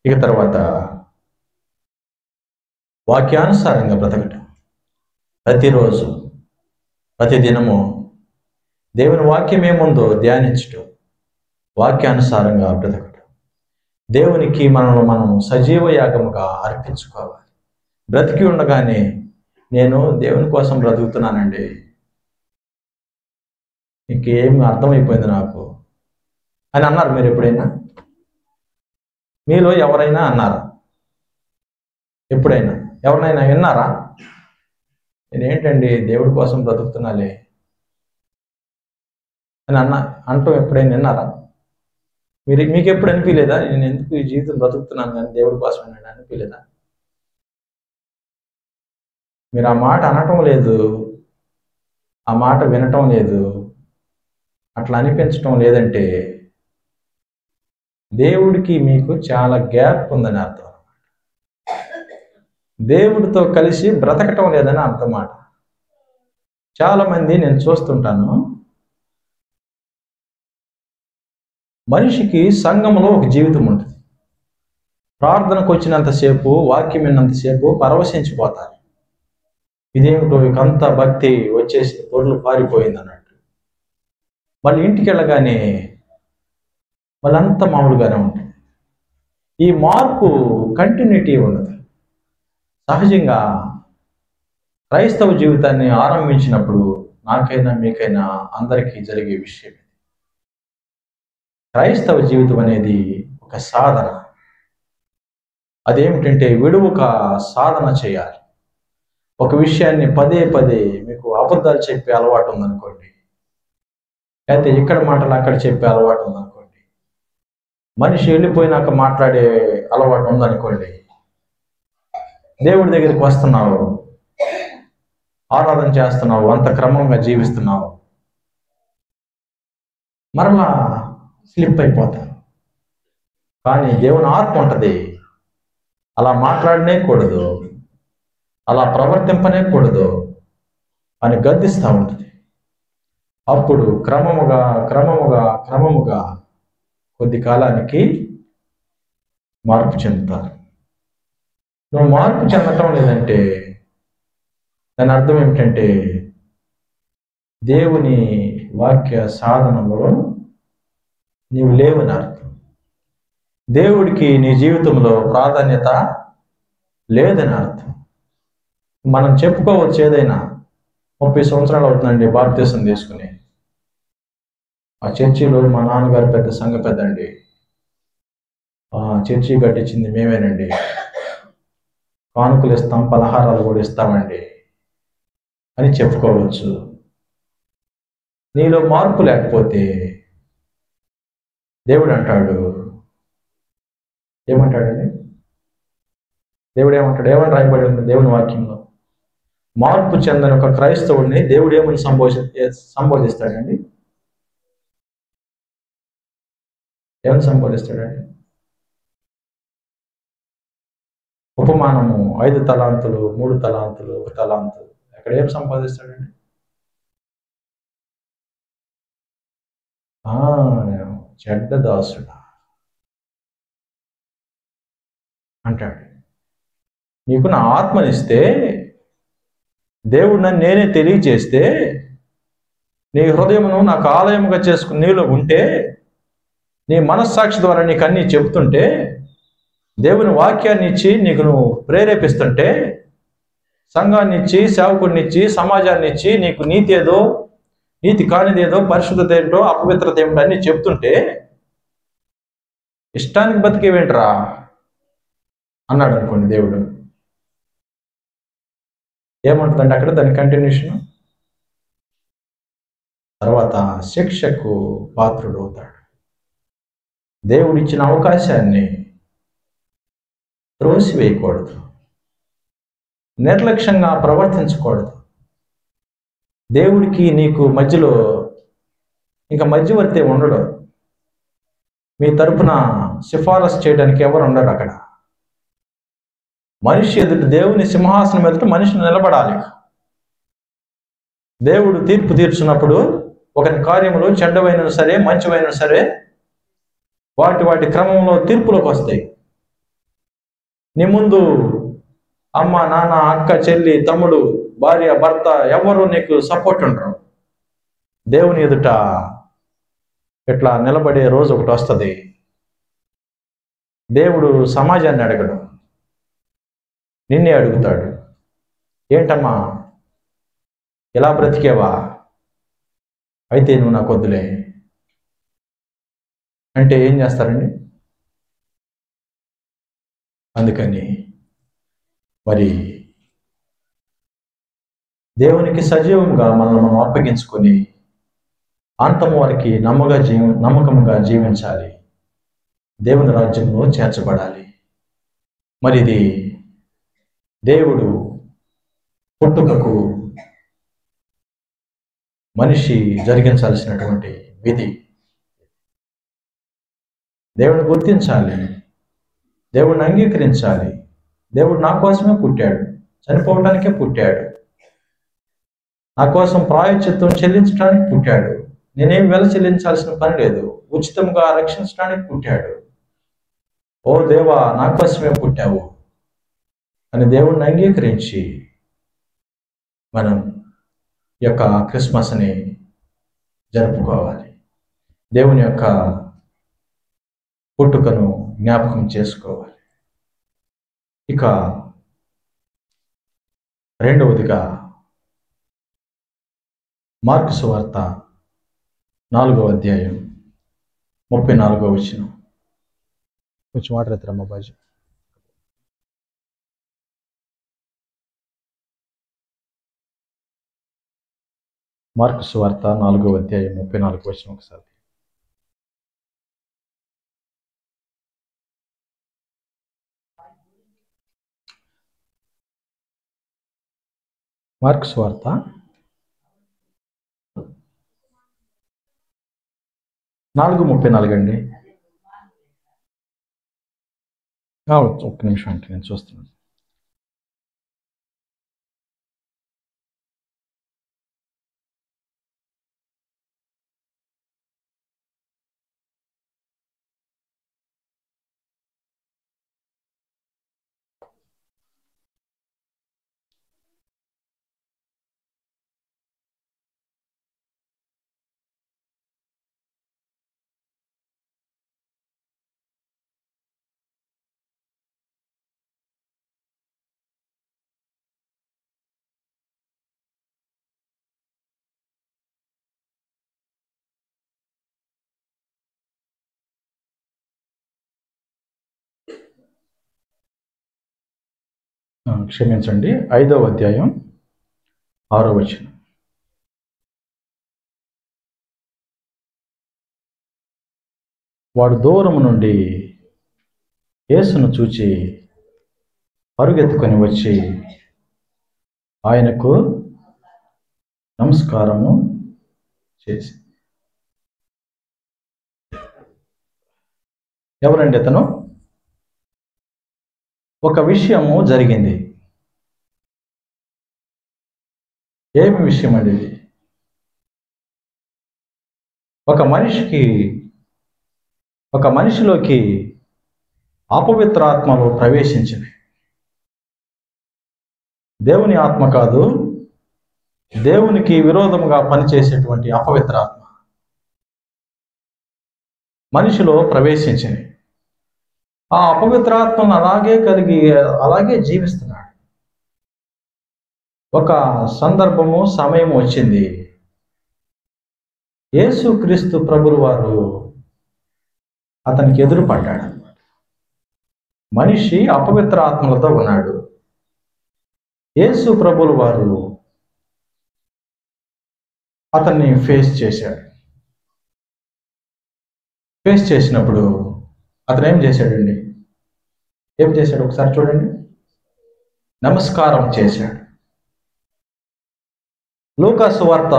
ఇక తర్వాత వాక్యానుసారంగా బ్రతకటం. ప్రతిరోజు ప్రతిదినము దేవుని వాక్యం ఏముందో ధ్యానించటం, వాక్యానుసారంగా బ్రతకటం. దేవునికి మనల్ని మనం సజీవ యాగముగా అర్పించుకోవాలి. బ్రతికి ఉండగానే నేను దేవుని కోసం బ్రతుకుతున్నానండి, ఇంకేం అర్థమైపోయింది నాకు అని అన్నారు మీరు ఎప్పుడైనా? మీలో ఎవరైనా అన్నారా? ఎప్పుడైనా ఎవరినైనా విన్నారా? నేనేంటండి దేవుడి కోసం బ్రతుకుతున్నాలే అని అంటూ ఎప్పుడైనా విన్నారా? మీకు ఎప్పుడు అనిపించలేదా నేను ఎందుకు ఈ జీవితం బ్రతుకుతున్నాను కానీ దేవుడి కోసం అనిపించలేదా? మీరు ఆ మాట అనటం లేదు, ఆ మాట వినటం లేదు, అట్లా అనిపించటం లేదంటే దేవుడికి మీకు చాలా గ్యాప్ ఉందని అర్థం. దేవుడితో కలిసి బ్రతకటం లేదని అర్థమాట. చాలామంది నేను చూస్తుంటాను, మనిషికి సంఘంలో ఒక జీవితం ఉంటుంది. ప్రార్థనకు వచ్చినంతసేపు, వాక్యం విన్నంతసేపు పరవశించిపోతారు. ఇదేమిటో ఇకంతా భక్తి వచ్చేసి పొర్లు పారిపోయింది అన్నట్టు. మళ్ళీ ఇంటికి వెళ్ళగానే వాళ్ళంతా మామూలుగానే ఉంటుంది. ఈ మార్పు కంటిన్యూటీ ఉండదు. సహజంగా క్రైస్తవ జీవితాన్ని ఆరంభించినప్పుడు నాకైనా మీకైనా అందరికీ జరిగే విషయం. క్రైస్తవ జీవితం అనేది ఒక సాధన. అదేమిటంటే విడువక సాధన చేయాలి. ఒక విషయాన్ని పదే పదే మీకు అబద్ధాలు చెప్పే అలవాటు ఉందనుకోండి, అయితే ఇక్కడ మాటలు అక్కడ చెప్పే అలవాటు ఉందనుకోండి, మనిషి వెళ్ళిపోయినాక మాట్లాడే అలవాటు ఉందనుకోండి, దేవుడి దగ్గరికి వస్తున్నావు, ఆరాధన చేస్తున్నావు, అంత క్రమంగా జీవిస్తున్నావు, మరలా స్లిప్ అయిపోతావు. కానీ దేవుని ఆత్మ ఉంటుంది, అలా మాట్లాడనే కూడదు, అలా ప్రవర్తింపనే కూడదు అని గద్దిస్తూ ఉంటుంది. అప్పుడు క్రమముగా క్రమముగా క్రమముగా కొద్ది కాలానికి మార్పు చెందుతారు. నువ్వు మార్పు చెందటం లేదంటే దాని అర్థం ఏమిటంటే దేవుని వాక్య సాధనలో నీవు లేవని అర్థం. దేవుడికి నీ జీవితంలో ప్రాధాన్యత లేదని అర్థం. మనం చెప్పుకోవచ్చు ఏదైనా, 30 సంవత్సరాలు అవుతుందండి బాప్తీసం తీసుకుని, ఆ చర్చిలో మా నాన్నగారు పెద్ద సంఘ పెద్దండి, ఆ చర్చి కట్టించింది మేమేనండి, కానుకలు ఇస్తాం, పలహారాలు కూడా ఇస్తామండి అని చెప్పుకోవచ్చు. నీలో మార్పు లేకపోతే దేవుడు అంటాడు, ఏమంటాడండి? దేవుడు ఏమంటాడు? ఏమని రాయబడి ఉంది దేవుని వాక్యంలో? మార్పు చెందని ఒక క్రైస్తవుడిని దేవుడు ఏమని సంబోధిస్తాడండి? ఏమని సంబోధిస్తాడండి? ఉపమానము 5 తలాంతులు, 3 తలాంతులు, 1 తలాంతు, అక్కడ ఏం సంపాదిస్తాడండి? చెడ్డ దాసుడా అంటాడు. నీకు నా ఆత్మనిస్తే, దేవుడు నన్ను నేనే తెలియజేస్తే, నీ హృదయమును నాకు ఆలయముగా చేసుకుని నీలో ఉంటే, నీ మనస్సాక్షి ద్వారా నీకు అన్నీ చెబుతుంటే, దేవుని వాక్యాన్ని ఇచ్చి నీకు నువ్వు ప్రేరేపిస్తుంటే, సంఘాన్ని ఇచ్చి, సేవకుడిని ఇచ్చి, సమాజాన్ని ఇచ్చి, నీకు నీతి ఏదో, నీతి కానిదేదో, పరిశుద్ధత ఏంటో, అపవిత్రత ఏమిటో అన్నీ చెప్తుంటే, ఇష్టానికి బతికేవేంట్రా అన్నాడు అనుకోండి దేవుడు. ఏమంటుందంటే అక్కడ దాని కంటిన్యూషన్, తర్వాత శిక్షకు పాత్రుడు అవుతాడు. దేవుడిచ్చిన అవకాశాన్ని త్రోసివేయకూడదు, నిర్లక్ష్యంగా ప్రవర్తించకూడదు. దేవుడికి నీకు మధ్యలో ఇంకా మధ్యవర్తి ఉండడు. మీ తరపున సిఫారసు చేయడానికి ఎవరు ఉండరు అక్కడ. మనిషి ఎదుట, దేవుని సింహాసనం ఎదుట మనిషిని నిలబడాలి. దేవుడు తీర్పు తీర్చున్నప్పుడు ఒకరి కార్యములు చెడ్డవైనా సరే, మంచివైనా సరే, వాటి క్రమంలో తీర్పులోకి వస్తాయి. నీ ముందు అమ్మ, నాన్న, అక్క, చెల్లి, తమ్ముడు, భార్య, భర్త ఎవరు నీకు సపోర్ట్ ఉండరు. దేవుని ఎదుట ఇట్లా నిలబడే రోజు ఒకటి వస్తుంది. దేవుడు సమాజాన్ని అడగడు, నిన్నే అడుగుతాడు. ఏంటమ్మా ఇలా బ్రతికేవా? అయితే నువ్వు నాకు వద్దులే అంటే ఏం చేస్తారండి? అందుకని మరి దేవునికి సజీవంగా మనల్ని మనం అప్పగించుకొని అంతము వరకు నమ్మకంగా జీవించాలి, దేవుని రాజ్యంలో చేర్చబడాలి. మరి ఇది దేవుడు పుట్టుకకు మనిషి జరిగించాల్సినటువంటి విధి. దేవుడిని గుర్తించాలి, దేవుడిని అంగీకరించాలి. దేవుడు నా కోసమే పుట్టాడు, చనిపోవటానికే పుట్టాడు, నా కోసం ప్రాయశ్చిత్తం చెల్లించడానికి పుట్టాడు, నేనేం వెల చెల్లించాల్సిన పని లేదు, ఉచితంగా రక్షించడానికి పుట్టాడు. ఓ దేవా, నా కోసమే పుట్టావు అని దేవుడిని అంగీకరించి మనం యొక్క క్రిస్మస్ని జరుపుకోవాలి. దేవుని యొక్క పుట్టుకను జ్ఞాపకం చేసుకోవాలి. ఇక రెండవదిగా మార్కు సువార్త 4వ అధ్యాయం 34వ వచనం. కొంచెం వాటర్ ఎత్తరమ్మ బాజీ. మార్కు సువార్త 4వ అధ్యాయం 34వ వచనం ఒకసారి. మార్కు సువార్త 4:34 అండి. ఒక్క నిమిషం అంటే నేను చూస్తున్నాను. క్షమించండి, 5వ అధ్యాయం 6వ వచనం. వాడు దూరం నుండి యేసును చూచి పరుగెత్తుకొని వచ్చి ఆయనకు నమస్కారము చేసి. ఎవరండి అతను? ఒక విషయము జరిగింది. ఏమి విషయం అండి ఇది? ఒక మనిషిలోకి అపవిత్రాత్మలు ప్రవేశించినాయి. దేవుని ఆత్మ కాదు, దేవునికి విరోధముగా పనిచేసేటువంటి అపవిత్రాత్మ మనిషిలో ప్రవేశించినాయి. ఆ అపవిత్రాత్మను అలాగే జీవిస్తున్నాడు. ఒక సందర్భము, సమయం వచ్చింది. యేసుక్రీస్తు ప్రభువు వారు అతనికి ఎదురుపడ్డాడు. మనిషి అపవిత్ర ఆత్మలతో ఉన్నాడు. యేసు ప్రభువు వారు అతన్ని ఫేస్ చేసినప్పుడు అతను ఏం చేశాడండి? ఒకసారి చూడండి. నమస్కారం చేశాడు. లూకా సువార్త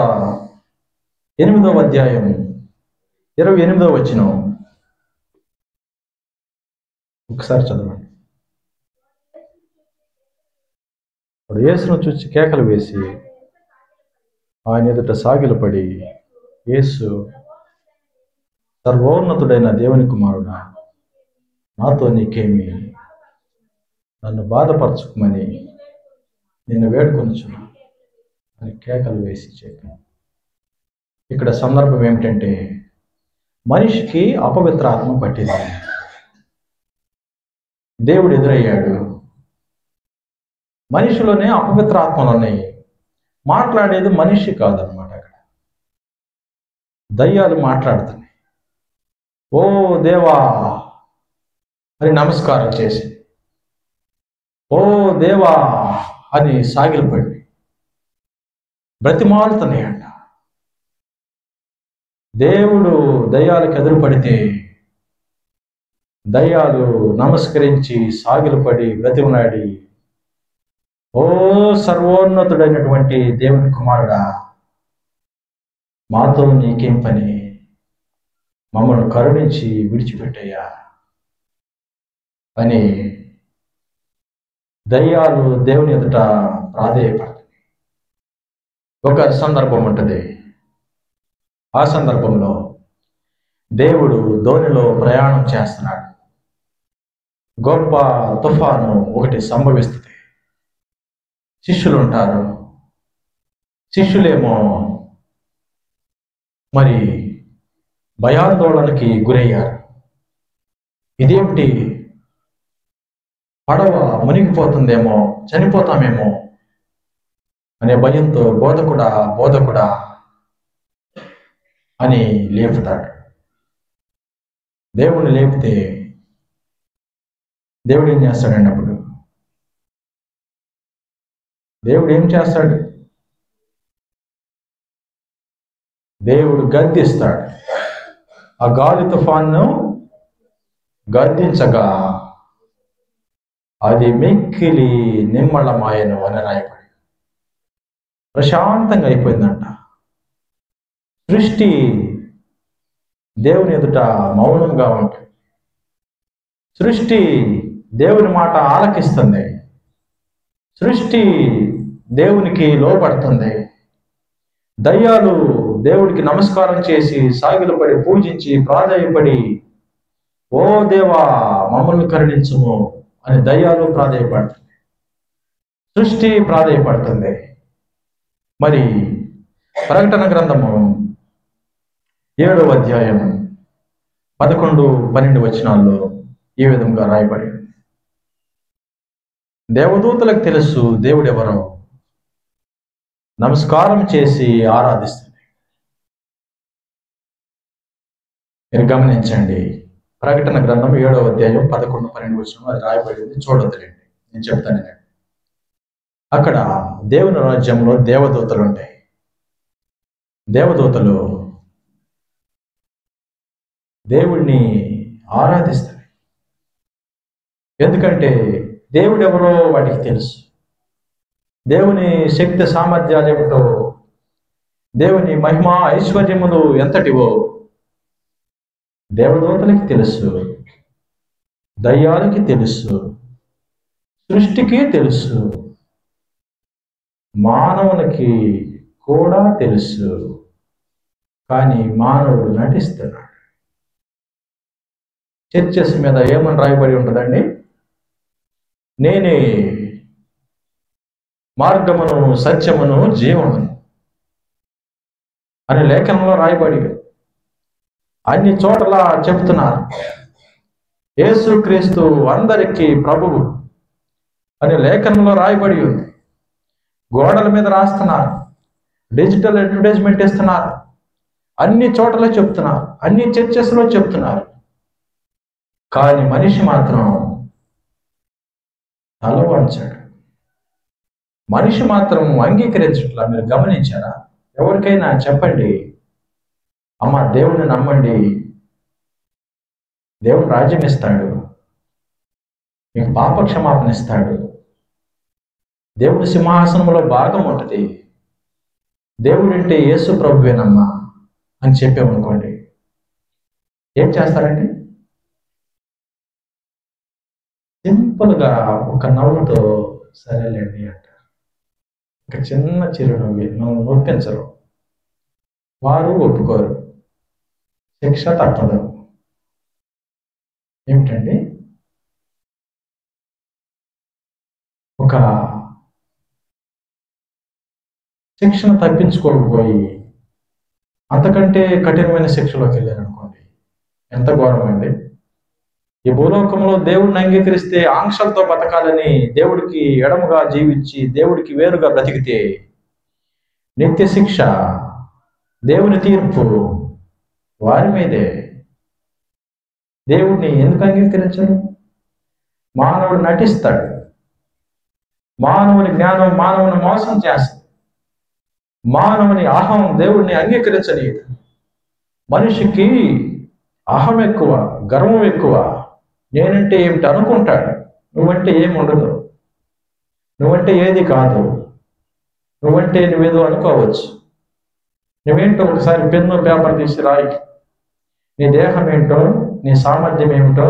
8వ అధ్యాయం 28వ వచనం ఒకసారి చదవండి. వాడు యేసును చూసి కేకలు వేసి ఆయన ఎదుట సాగిలపడి, యేసు, సర్వోన్నతుడైన దేవుని కుమారుడా, నాతో నీకేమి? నన్ను బాధపరచుకోమని నిన్ను వేడుకొనుచున్నా అని కేకలు వేసి చెప్పాను. ఇక్కడ సందర్భం ఏమిటంటే, మనిషికి అపవిత్ర ఆత్మ పట్టింది. దేవుడు ఎదురయ్యాడు. మనిషిలోనే అపవిత్ర ఆత్మలు ఉన్నాయి. మాట్లాడేది మనిషి కాదనమాట. అక్కడ దయ్యాలు మాట్లాడుతున్నాయి. ఓ దేవా అని నమస్కారం చేసి, ఓ దేవా అని సాగిలపడి బ్రతిమాలుతున్నాయంట. దేవుడు దయ్యాలకు ఎదురుపడితే దయ్యాలు నమస్కరించి సాగిలపడి బ్రతిమలాడి, ఓ సర్వోన్నతుడైనటువంటి దేవుని కుమారుడా, మాతో నీకేం పని? మమ్మల్ని కరుణించి విడిచిపెట్టయ్యా అని దయ్యాలు దేవుని ఎదుట ప్రాధేయపడుతుంది. ఒక సందర్భం ఉంటుంది. ఆ సందర్భంలో దేవుడు ధోనిలో ప్రయాణం చేస్తున్నాడు. గొప్ప తుఫాను ఒకటి సంభవిస్తుంది. శిష్యులు ఉంటారు. శిష్యులేమో మరి భయాందోళనకి గురయ్యారు. ఇదేమిటి, పడవ మునిగిపోతుందేమో, చనిపోతామేమో అనే భయంతో బోధకుడా అని లేపుతాడు. దేవుణ్ణి లేపితే దేవుడు ఏం చేస్తాడండి? అప్పుడు దేవుడు ఏం చేస్తాడు? దేవుడు గద్దిస్తాడు. ఆ గాలి తుఫాన్ను గద్దించగా అది మిక్కిలి నిమ్మళమాయను అని రాయబడి. ప్రశాంతంగా అయిపోయిందంట. సృష్టి దేవుని ఎదుట మౌనంగా ఉంటుంది. సృష్టి దేవుని మాట ఆలకిస్తుంది. సృష్టి దేవునికి లోబడుతుంది. దయ్యాలు దేవుడికి నమస్కారం చేసి సాగిలపడి పూజించి ప్రాధేయపడి, ఓ దేవా మమ్మల్ని కరుణించుము అని దయ్యాలు ప్రాధేయపడుతుంది. సృష్టి ప్రాధేయపడుతుంది. మరి ప్రకటన గ్రంథము 7వ అధ్యాయం 11-12 వచనాల్లో ఈ విధంగా రాయబడి, దేవదూతలకు తెలుసు దేవుడెవరో, నమస్కారం చేసి ఆరాధిస్తుంది. మీరు గమనించండి, ప్రకటన గ్రంథం 7వ అధ్యాయం 11-12 వచనం అది రాయబడింది. చూడొద్దులేండి, నేను చెప్తాను. అక్కడ దేవుని రాజ్యంలో దేవదూతలు ఉంటాయి. దేవదూతలు దేవుణ్ణి ఆరాధిస్తారు. ఎందుకంటే దేవుడెవరో వాటికి తెలుసు. దేవుని శక్తి సామర్థ్యాలు ఏమిటో, దేవుని మహిమ ఐశ్వర్యములు ఎంతటివో దేవదూతలకి తెలుసు, దయ్యాలకి తెలుసు, సృష్టికి తెలుసు, మానవునికి కూడా తెలుసు. కానీ మానవుడు నటిస్తున్నాడు. చర్చెస్ మీద ఏమని రాయబడి ఉంటుందండి? నేనే మార్గమును, సత్యమును, జీవమును అనే లేఖనంలో రాయబడి అన్ని చోట్ల చెప్తున్నారు. యేసుక్రీస్తు అందరికీ ప్రభువు అనే లేఖనంలో రాయబడి ఉంది. గోడల మీద రాస్తున్నారు, డిజిటల్ అడ్వర్టైజ్మెంట్ ఇస్తున్నారు, అన్ని చోట్ల చెప్తున్నారు, అన్ని చర్చెస్లో చెప్తున్నారు. కానీ మనిషి మాత్రం తల వంచాడు. మనిషి మాత్రం అంగీకరించట్లా. మీరు గమనించారా? ఎవరికైనా చెప్పండి, అమ్మ దేవుడిని నమ్మండి, దేవుడు రాజ్యం ఇస్తాడు, మీకు పాప క్షమాపణ ఇస్తాడు, దేవుడి సింహాసనంలో భాగం ఉంటుంది, దేవుడు అంటే యేసు ప్రభువేనమ్మా అని చెప్పామనుకోండి, ఏం చేస్తారండి? సింపుల్గా ఒక నవ్వుతో సరేలేండి అంటారు. ఒక చిన్న చిరునవ్వు, మనం నొప్పించరు, వారు ఒప్పుకోరు, శిక్ష తప్పదు. ఏమిటండి? ఒక శిక్షణ తప్పించుకోకపోయి అంతకంటే కఠినమైన శిక్షలోకి వెళ్ళారనుకోండి, ఎంత ఘోరమండి. ఈ భూలోకంలో దేవుడిని అంగీకరిస్తే ఆంక్షలతో బతకాలని దేవుడికి ఎడముగా జీవించి దేవుడికి వేరుగా బ్రతికితే నిత్య శిక్ష, దేవుని తీర్పు వారి మీదే. దేవుడిని ఎందుకు అంగీకరించరు? మానవుడు నటిస్తాడు, మానవుని జ్ఞానం మానవుని మోసం చేస్తుంది, మానవుని అహం దేవుడిని అంగీకరించలేదు. మనిషికి అహం ఎక్కువ, గర్వం ఎక్కువ. నేనంటే ఏమిటి అనుకుంటాడు. నువ్వంటే ఏమి ఉండదు, నువ్వంటే ఏది కాదు, నువ్వంటే నువ్వేదో అనుకోవచ్చు. నువ్వేంటో ఒకసారి పెన్ను పేపర్ తీసి రాయి. నీ దేహం ఏంటో, నీ సామర్థ్యం ఏమిటో,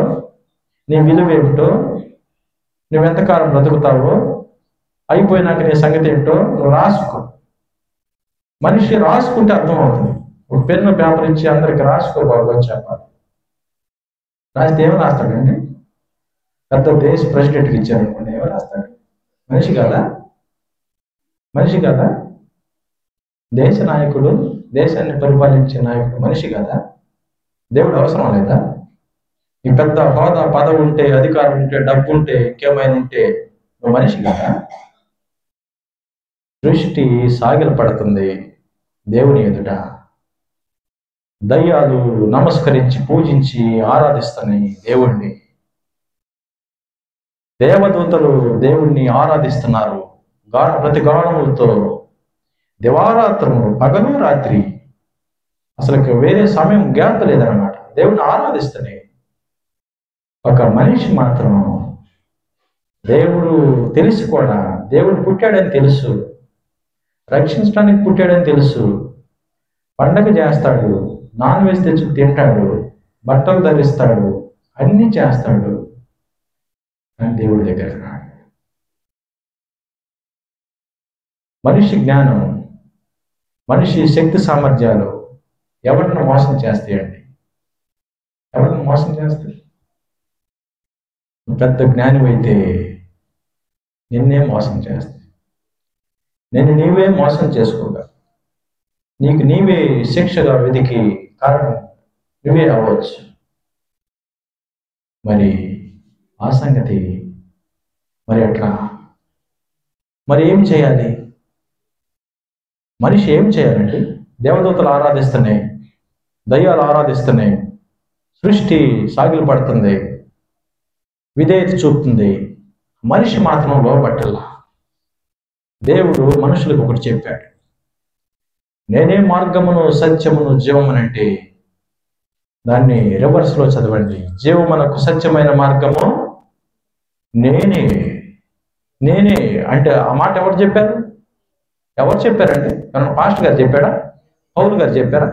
నీ విలువ ఏమిటో, నువ్వెంతకాలం బ్రతుకుతావో, అయిపోయినాక నీ సంగతి ఏంటో నువ్వు రాసుకో. మనిషి రాసుకుంటే అర్థమవుతుంది. ఒక పెన్ను పేపర్ ఇచ్చి అందరికి రాసుకో బాబు అని చెప్పాలి. రాస్తే ఏమి రాస్తాడండి? పెద్ద దేశ ప్రెసిడెంట్కి ఇచ్చారనుకోండి, ఏమి రాస్తాడు? మనిషి కాదా? మనిషి కాదా? దేశ నాయకుడు, దేశాన్ని పరిపాలించే నాయకుడు మనిషి కాదా? దేవుడు అవసరం లేదా? ఈ పెద్ద హోదా, పదవి ఉంటే, అధికారం ఉంటే, డబ్బు ఉంటే, ఇంకేమైనా ఉంటే నువ్వు మనిషి కాదా? సృష్టి సాగిలపడుతుంది దేవుని ఎదుట. దయ్యాలు నమస్కరించి పూజించి ఆరాధిస్తున్నాయి దేవుణ్ణి. దేవదూతలు దేవుణ్ణి ఆరాధిస్తున్నారు ప్రతి గానములతో, దివారాత్రము, పగలు రాత్రి, అసలు వేరే సమయం గ్యాప్ లేదన్నమాట. దేవుణ్ణి ఆరాధిస్తున్నాయి. ఒక మనిషి మాత్రం దేవుడు తెలిసి కూడా, దేవుడు పుట్టాడని తెలుసు, రక్షించడానికి పుట్టాడని తెలుసు, పండగ చేస్తాడు, నాన్ వెజ్ తెచ్చి తింటాడు, బట్టలు ధరిస్తాడు, అన్నీ చేస్తాడు, అని దేవుడి దగ్గర రాడు. మనిషి జ్ఞానం, మనిషి శక్తి సామర్థ్యాలు ఎవరిని మోసం చేస్తాయండి? ఎవరిని మోసం చేస్తాయి? పెద్ద జ్ఞానివైతే నిన్నే మోసం చేస్తాయి. నేను నీవే మోసం చేసుకోగా, నీకు నీవే శిక్షగా వెతికి కారణం నువ్వే అవ్వచ్చు. మరి ఆ సంగతి మరి అట్లా మరి ఏం చేయాలి? మనిషి ఏం చేయాలండి? దేవదూతలు ఆరాధిస్తున్నాయి, దయ్యాలు ఆరాధిస్తున్నాయి, సృష్టి సాగిలు పడుతుంది, విధేయత చూపుతుంది, మనిషి మాత్రం లోబట్టల్లా. దేవుడు మనుషులకు ఒకటి చెప్పాడు, నేనే మార్గమును సత్యమును జీవమునంటే దాన్ని రివర్స్లో చదవండి. జీవమునకు సత్యమైన మార్గము నేనే. నేనే అంటే ఆ మాట ఎవరు చెప్పారు? ఎవరు చెప్పారండి? పాస్టర్ గారు చెప్పాడా? పౌలు గారు చెప్పారా?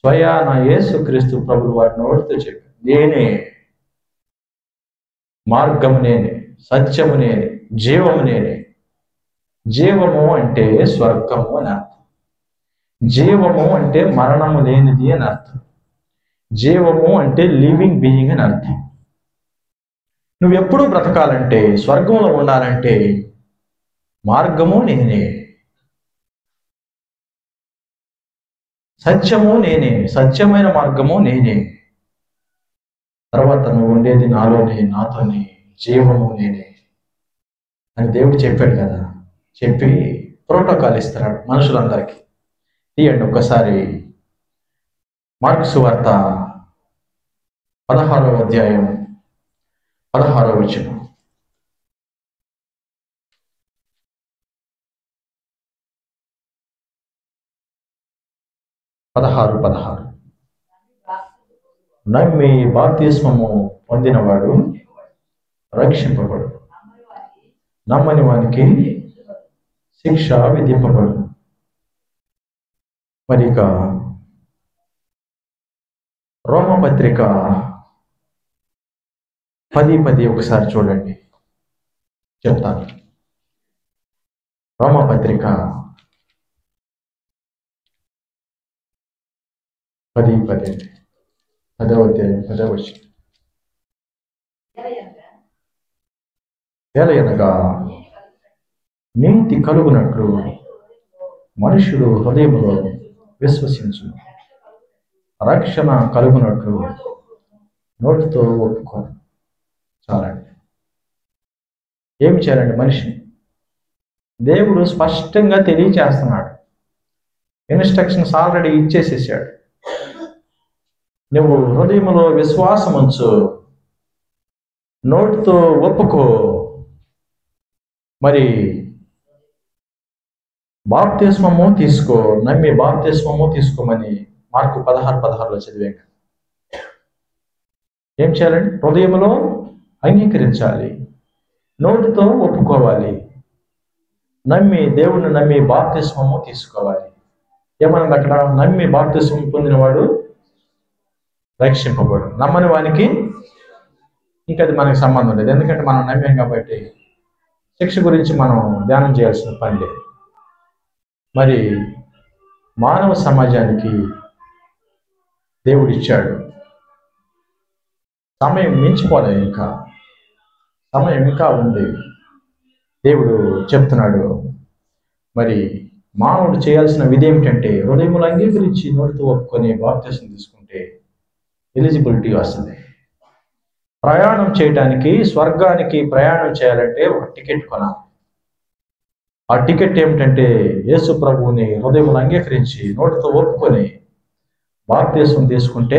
స్వయాన యేసుక్రీస్తు ప్రభువు వారి నోటితో చెప్పారు, నేనే మార్గము, నేనే సత్యము, నేనే జీవము, నేనే. జీవము అంటే స్వర్గము అని అర్థం. జీవము అంటే మరణము లేనిది అని అర్థం. జీవము అంటే లివింగ్ బీయింగ్ అని అర్థం. నువ్వు ఎప్పుడూ బ్రతకాలంటే, స్వర్గంలో ఉండాలంటే మార్గము నేనే, సత్యము నేనే, సత్యమైన మార్గము నేనే. తర్వాత నువ్వు ఉండేది నాలోనే, నాతోనే, జీవము నేనే అని దేవుడు చెప్పాడు కదా. చెప్పి ప్రోటోకాల్ ఇస్తున్నాడు మనుషులందరికీ. తీయండి ఒక్కసారి మార్కు సువార్త 16వ అధ్యాయం 16వ వచనం. నమ్మి బాప్తిస్మము పొందినవాడు రక్షింపబడు, నమ్మని వానికి శిక్ష విధింపబడు. మరి ఇక రోమపత్రిక 10:10 ఒకసారి చూడండి, చెప్తాను. రోమపత్రిక 10:10 10వ అధ్యాయం 10వ వచనం. ఏలయనగా నీతి కలుగునట్లు మనుషుడు హృదయములో విశ్వసించు, రక్షణ కలుగునట్లు నోటితో ఒప్పుకో. చాలండి. ఏమి చేయాలండి మనిషి? దేవుడు స్పష్టంగా తెలియచేస్తున్నాడు, ఇన్స్ట్రక్షన్స్ ఆల్రెడీ ఇచ్చేసేసాడు. నువ్వు హృదయంలో విశ్వాసం ఉంచు, నోటితో ఒప్పుకో, మరి బాప్తిస్మము తీసుకో, నమ్మి బాప్తిస్మము తీసుకోమని మార్కు 16:16లో చదివాక ఏం చేయాలండి? హృదయంలో అంగీకరించాలి, నోటితో ఒప్పుకోవాలి, నమ్మి దేవుణ్ణి నమ్మి బాప్తిస్మము తీసుకోవాలి. ఏమన్నది అక్కడ? నమ్మి బాప్తిస్మం పొందినవాడు రక్షింపబడు, నమ్మని వానికి ఇంకా అది మనకి సంబంధం లేదు. ఎందుకంటే మనం నమ్మాం కాబట్టి శిక్ష గురించి మనం ధ్యానం చేయాల్సిన పని లేదు. మరి మానవ సమాజానికి దేవుడు ఇచ్చాడు, సమయం మించిపోలే, ఇంకా సమయం ఇంకా ఉంది. దేవుడు చెప్తున్నాడు, మరి మానవుడు చేయాల్సిన విధి ఏమిటంటే హృదయములు అంగీకరించి నోటితో ఒప్పుకొని బాప్తిసం తీసుకుంటే ఎలిజిబిలిటీ వస్తుంది. ప్రయాణం చేయడానికి, స్వర్గానికి ప్రయాణం చేయాలంటే ఒక టికెట్ కొనాలి. ఆ టికెట్ ఏమిటంటే యేసు ప్రభువుని హృదయములు అంగీకరించి నోటితో ఒప్పుకొని బాప్తిసం తీసుకుంటే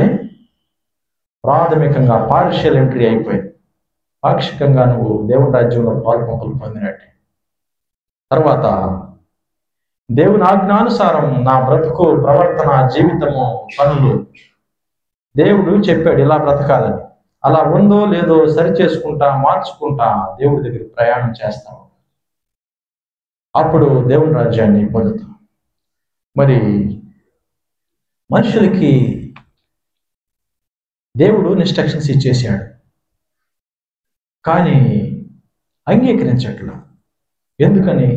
ప్రాథమికంగా పార్షియల్ ఎంట్రీ అయిపోయింది. పాక్షికంగా నువ్వు దేవుని రాజ్యంలో పాల్పంపులు పొందినట్టు. తర్వాత దేవుని ఆజ్ఞానుసారం నా బ్రతుకు, ప్రవర్తన, జీవితము, పనులు దేవుడు చెప్పాడు ఇలా బ్రతకాలని. అలా ఉందో లేదో సరి చేసుకుంటా, మార్చుకుంటా దేవుడి దగ్గర ప్రయాణం చేస్తాం. అప్పుడు దేవుని రాజ్యాన్ని పొందుతాం. మరి మనుషులకి దేవుడు ఇన్స్ట్రక్షన్స్ ఇచ్చేసాడు, కానీ అంగీకరించట్లా. ఎందుకని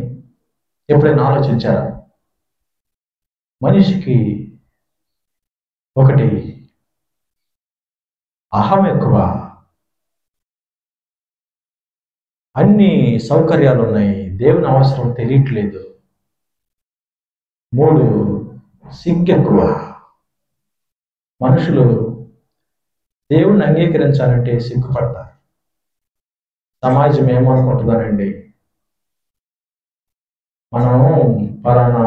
ఎప్పుడైనా ఆలోచించారా? మనిషికి ఒకటి అహం ఎక్కువ. అన్ని సౌకర్యాలు ఉన్నాయి, దేవుని అవసరం తెలియట్లేదు. 3 సిగ్గు ఎక్కువ. మనుషులు దేవుణ్ణి అంగీకరించాలంటే సిగ్గుపడతారు. సమాజం ఏమనుకుంటుందోనండి, మనం పలానా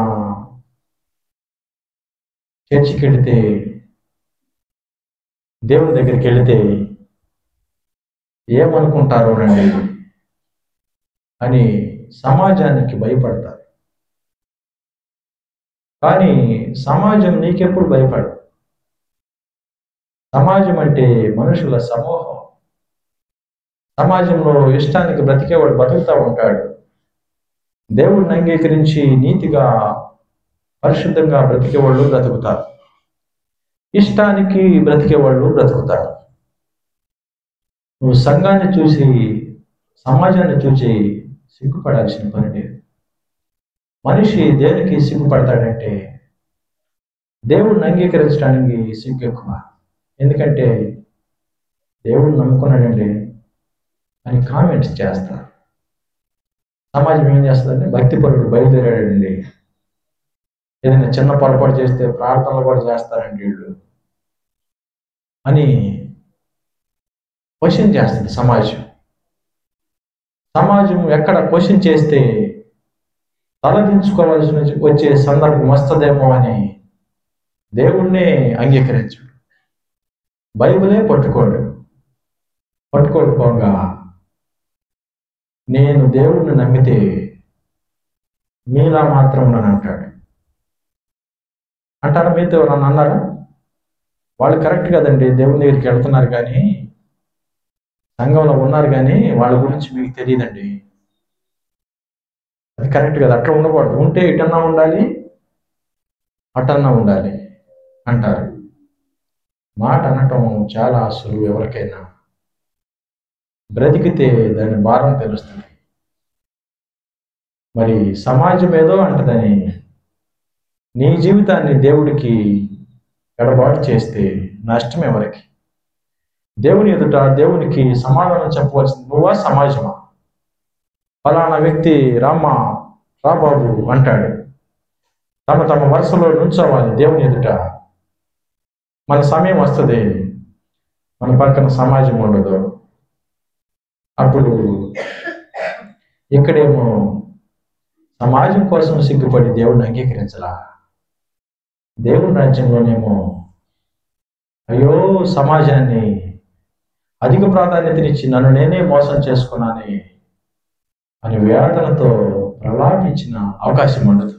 చర్చికి వెళితే, దేవుని దగ్గరికి వెళితే ఏమనుకుంటారోనండి అని సమాజానికి భయపడతారు. కానీ సమాజం నీకెప్పుడు భయపడదు. సమాజం అంటే మనుషుల సమూహం. సమాజంలో ఇష్టానికి బ్రతికేవాడు బతుకుతూ ఉంటాడు. దేవుడిని అంగీకరించి నీతిగా పరిశుద్ధంగా బ్రతికేవాళ్ళు బ్రతుకుతారు, ఇష్టానికి బ్రతికేవాళ్ళు బ్రతుకుతారు. నువ్వు సంఘాన్ని చూసి, సమాజాన్ని చూసి సిగ్గుపడాల్సిన పని లేదు. మనిషి దేనికి సిగ్గుపడతాడంటే దేవుడిని అంగీకరించడానికి సిగ్గు ఎక్కువ. ఎందుకంటే దేవుడిని నమ్ముకున్నాడండి అని కామెంట్స్ చేస్తారు. సమాజం ఏం చేస్తుందంటే భక్తిపరుడు బయలుదేరాడండి, ఏదైనా చిన్న పొరపాటు చేస్తే ప్రార్థనలు కూడా చేస్తారండి వీళ్ళు అని క్వశ్చన్ చేస్తుంది సమాజం. సమాజం ఎక్కడ క్వశ్చన్ చేస్తే తలదించుకోవాల్సి వచ్చే సందర్భం వస్తుందేమో అని దేవుణ్ణే అంగీకరించడు. బైబిలే పట్టుకోకపోగా నేను దేవుణ్ణి నమ్మితే మీలా మాత్రం నన్ను అంటాడు. అంటారా? మీతో ఎవరన్నా అన్నారా? వాళ్ళు కరెక్ట్ కదండి, దేవుని దగ్గరికి వెళ్తున్నారు కానీ, సంఘంలో ఉన్నారు కానీ వాళ్ళ గురించి మీకు తెలియదండి, అది కరెక్ట్ కదా, అట్లా ఉండకూడదు, ఉంటే ఇటన్నా ఉండాలి అటన్నా ఉండాలి అంటారు. మాట అనటం చాలా సులువు. ఎవరికైనా బ్రతికితే దాని భారం తెలుస్తుంది. మరి సమాజం ఏదో అంటదని నీ జీవితాన్ని దేవుడికి ఎడబాటు చేస్తే నష్టం ఎవరికి? దేవుని ఎదుట దేవునికి సమాధానం చెప్పవలసింది నువ్వా సమాజమా? ఫలానా వ్యక్తి రాబాబు అంటాడు, తమ వరుసలో నుంచోవాలి దేవుని ఎదుట. మన సమయం వస్తుంది, మన పక్కన సమాజం ఉండదు. అప్పుడు ఇక్కడేమో సమాజం కోసం సిగ్గుపడి దేవుడిని అంగీకరించలా, దేవుని రాజ్యంలోనేమో అయ్యో సమాజాన్ని అధిక ప్రాధాన్యతనిచ్చి నన్ను నేనే మోసం చేసుకున్నాను అని వేదనతో ప్రలాపించిన అవకాశం ఉండదు.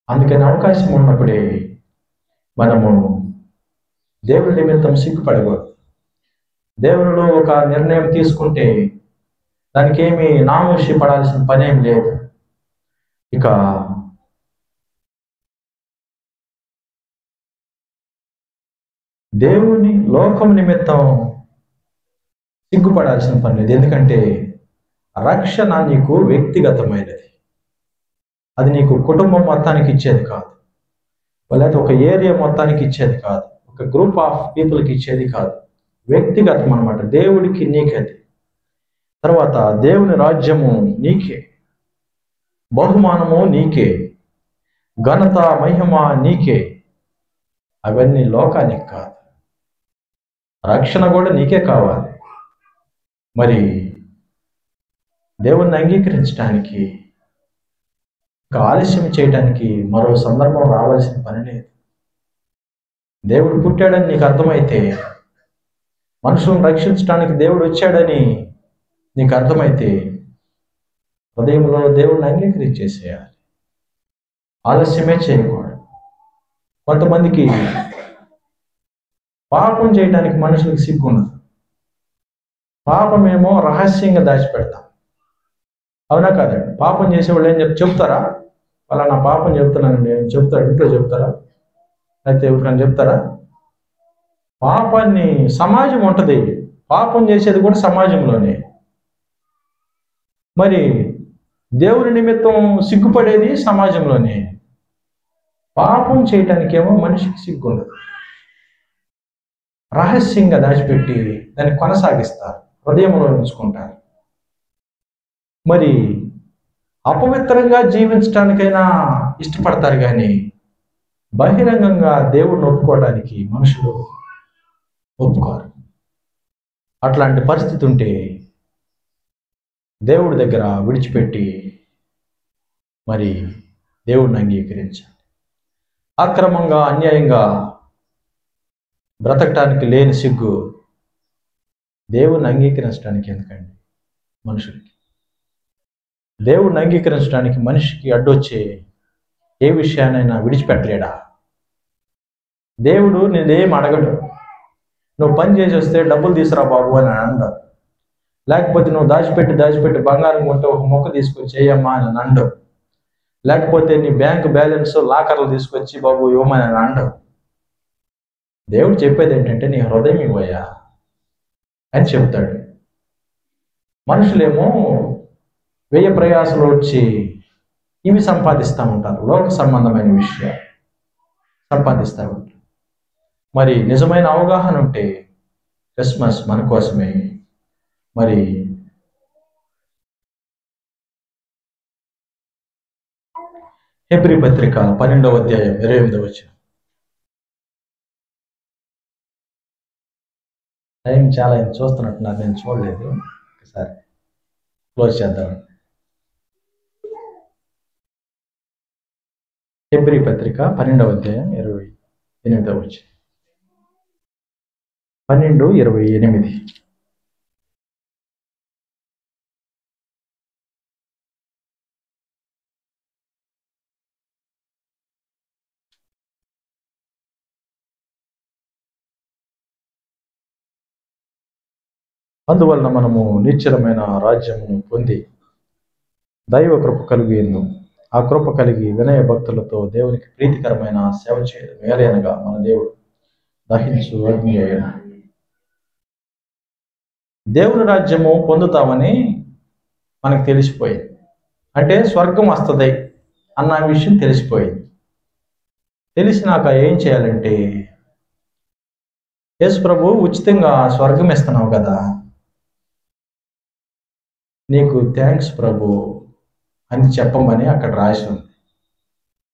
అందుకని అవకాశం ఉన్నప్పుడే మనము దేవుని నిమిత్తం సిగ్గుపడకూడదు. దేవునిలో ఒక నిర్ణయం తీసుకుంటే దానికి ఏమి నామోషి పడాల్సిన పనేం లేదు. ఇక దేవుని లోకం నిమిత్తం సిగ్గుపడాల్సిన పని లేదు. ఎందుకంటే రక్షణ నీకు వ్యక్తిగతమైనది, అది నీకు కుటుంబం మొత్తానికి ఇచ్చేది కాదు, లేకపోతే ఒక ఏరియా మొత్తానికి ఇచ్చేది కాదు, ఒక గ్రూప్ ఆఫ్ పీపుల్కి ఇచ్చేది కాదు. వ్యక్తిగతం అన్నమాట. దేవుడికి నీకేది. తర్వాత దేవుని రాజ్యము నీకే, బహుమానము నీకే, ఘనత మహిమ నీకే. అవన్నీ లోకానికి కాదు. రక్షణ కూడా నీకే కావాలి. మరి దేవుణ్ణి అంగీకరించడానికి ఇంకా ఆలస్యం చేయడానికి మరో సందర్భం రావాల్సిన పని లేదు. దేవుడు పుట్టాడని నీకు అర్థమైతే, మనుషులను రక్షించడానికి దేవుడు వచ్చాడని నీకు అర్థమైతే, హృదయంలో దేవుడిని అంగీకరించేసేయాలి. ఆలస్యమే చేయకూడదు. కొంతమందికి పాపం చేయడానికి మనుషులకు సిగ్గు ఉండదు. పాపమేమో రహస్యంగా దాచిపెడతాం, అవునా కాదండి? పాపం చేసేవాళ్ళు ఏం చెప్తారా? నా పాపం చెప్తున్నానండి అని చెప్తారు. ఇంట్లో చెప్తారా? అయితే ఎవరికైనా చెప్తారా? పాపాన్ని సమాజం ఉంటుంది. పాపం చేసేది కూడా సమాజంలోనే. మరి దేవుని నిమిత్తం సిగ్గుపడేది సమాజంలోనే. పాపం చేయటానికేమో మనిషికి సిగ్గు ఉండదు. రహస్యంగా దాచిపెట్టి దాన్ని కొనసాగిస్తారు, హృదయంలో ఉంచుకుంటారు. మరి అపవిత్రంగా జీవించడానికైనా ఇష్టపడతారు, కానీ బహిరంగంగా దేవుడిని ఒప్పుకోవడానికి మనుషులు ఒప్పుకోరు. అట్లాంటి పరిస్థితి ఉంటే దేవుడి దగ్గర విడిచిపెట్టి మరి దేవుడిని అంగీకరించాలి. అక్రమంగా అన్యాయంగా బ్రతకటానికి లేని సిగ్గు దేవుడిని అంగీకరించడానికి ఎందుకండి? మనుషులకి దేవుడిని అంగీకరించడానికి మనిషికి అడ్డొచ్చే ఏ విషయానైనా విడిచిపెట్టలేడా? దేవుడు నేనేం అడగడు. నువ్వు పని చేసి వస్తే డబ్బులు తీసురా బాబు అని అంటావు. లేకపోతే నువ్వు దాచిపెట్టి బంగారం కొంటే ఒక మొక్క తీసుకొచ్చి చేయమ్మా అని అంటావు. లేకపోతే నీ బ్యాంక్ బ్యాలెన్స్ లాకర్లు తీసుకొచ్చి బాబు ఇవ్వమని అంటావు. దేవుడు చెప్పేది ఏంటంటే నీ హృదయం ఇవ్వయ్యా అని చెప్తాడు. మనుషులేమో వ్యయ ప్రయాసలు వచ్చి ఇవి సంపాదిస్తూ ఉంటారు, లోక సంబంధమైన విషయాలు సంపాదిస్తూ ఉంటారు. మరి నిజమైన అవగాహన ఉంటే క్రిస్మస్ మన కోసమే. మరి హెబ్రీ పత్రిక 12వ అధ్యాయం 28వ వచనం. టైం చాలా చూస్తున్నట్టున్నారు, నేను చూడలేదు. ఒకసారి క్లోజ్ చేద్దాం. హెబ్రీ పత్రిక 12వ అధ్యాయం 28వ వచనం. 12:28. అందువలన మనము నిశ్చలమైన రాజ్యమును పొంది దైవ కృప కలిగిందు. ఆ కృప కలిగి వినయ భక్తులతో దేవునికి ప్రీతికరమైన సేవ చేయడం మేలైనగా మన దేవుడు దహించు అగ్ని అయ్యాడు. దేవుని రాజ్యము పొందుతామని మనకు తెలిసిపోయింది. అంటే స్వర్గం వస్తుంది అన్న విషయం తెలిసిపోయింది. తెలిసినాక ఏం చేయాలంటే, యేసు ప్రభు ఉచితంగా స్వర్గం ఇస్తున్నావు కదా, నీకు థ్యాంక్స్ ప్రభు అని చెప్పమని అక్కడ రాసి ఉంది.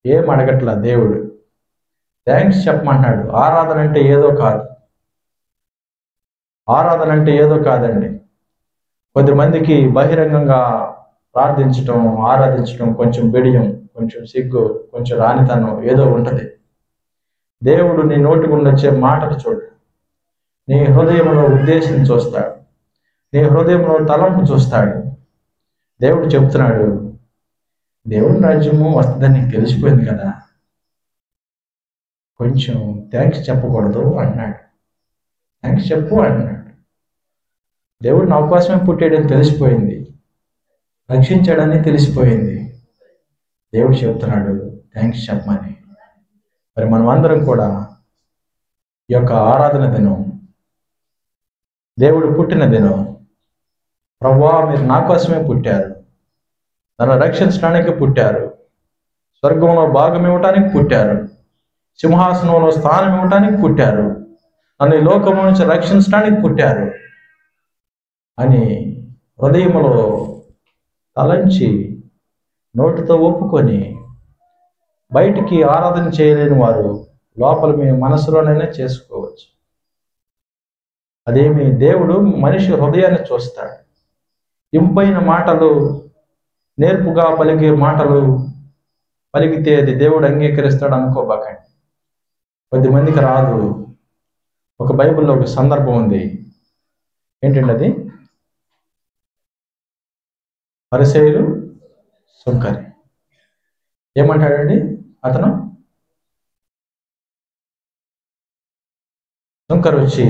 ఏం అడగట్లా దేవుడు, థ్యాంక్స్ చెప్పమంటున్నాడు. ఆరాధన అంటే ఏదో కాదు. ఆరాధన అంటే ఏదో కాదండి. కొద్దిమందికి బహిరంగంగా ప్రార్థించటం, ఆరాధించటం కొంచెం బిడియం, కొంచెం సిగ్గు, కొంచెం రానితనం ఏదో ఉంటుంది. దేవుడు నీ నోటి గుండా వచ్చే మాటలు చూడు, నీ హృదయంలో ఉద్దేశం చూస్తాడు, నీ హృదయంలో తలంపు చూస్తాడు. దేవుడు చెప్తున్నాడు, దేవుని రాజ్యము వస్తుందని నీకు తెలిసిపోయింది కదా, కొంచెం థ్యాంక్స్ చెప్పకూడదు అంటున్నాడు. థ్యాంక్స్ చెప్పు అంటున్నాడు. దేవుడు నా కోసమే పుట్టాడని తెలిసిపోయింది, రక్షించాడని తెలిసిపోయింది. దేవుడు చెప్తున్నాడు థ్యాంక్స్ చెప్పమని. మరి మనం అందరం కూడా ఈ యొక్క ఆరాధన దినం, దేవుడు పుట్టిన దినం, ప్రభువా మీరు నా కోసమే పుట్టారు, నన్ను రక్షించడానికి పుట్టారు, స్వర్గంలో భాగం ఇవ్వటానికి పుట్టారు, సింహాసనంలో స్థానం ఇవ్వటానికి పుట్టారు, నన్ను ఈ లోకం నుంచి రక్షించడానికి పుట్టారు అని హృదయంలో తలంచి నోటితో ఒప్పుకొని, బయటికి ఆరాధన చేయలేని వారు లోపల మీ మనసులోనైనా చేసుకోవచ్చు. అదేమి దేవుడు మనిషి హృదయాన్ని చూస్తాడు. ఇంపైన మాటలు, నేర్పుగా పలికే మాటలు పలికితే అది దేవుడు అంగీకరిస్తాడు అనుకోబాకండి. కొద్దిమందికి రాదు. ఒక బైబిల్లో ఒక సందర్భం ఉంది. ఏంటండి అది? పరిసయ్యులు, సుంకరి. ఏమంటాడండి అతను? సుంకరి వచ్చి,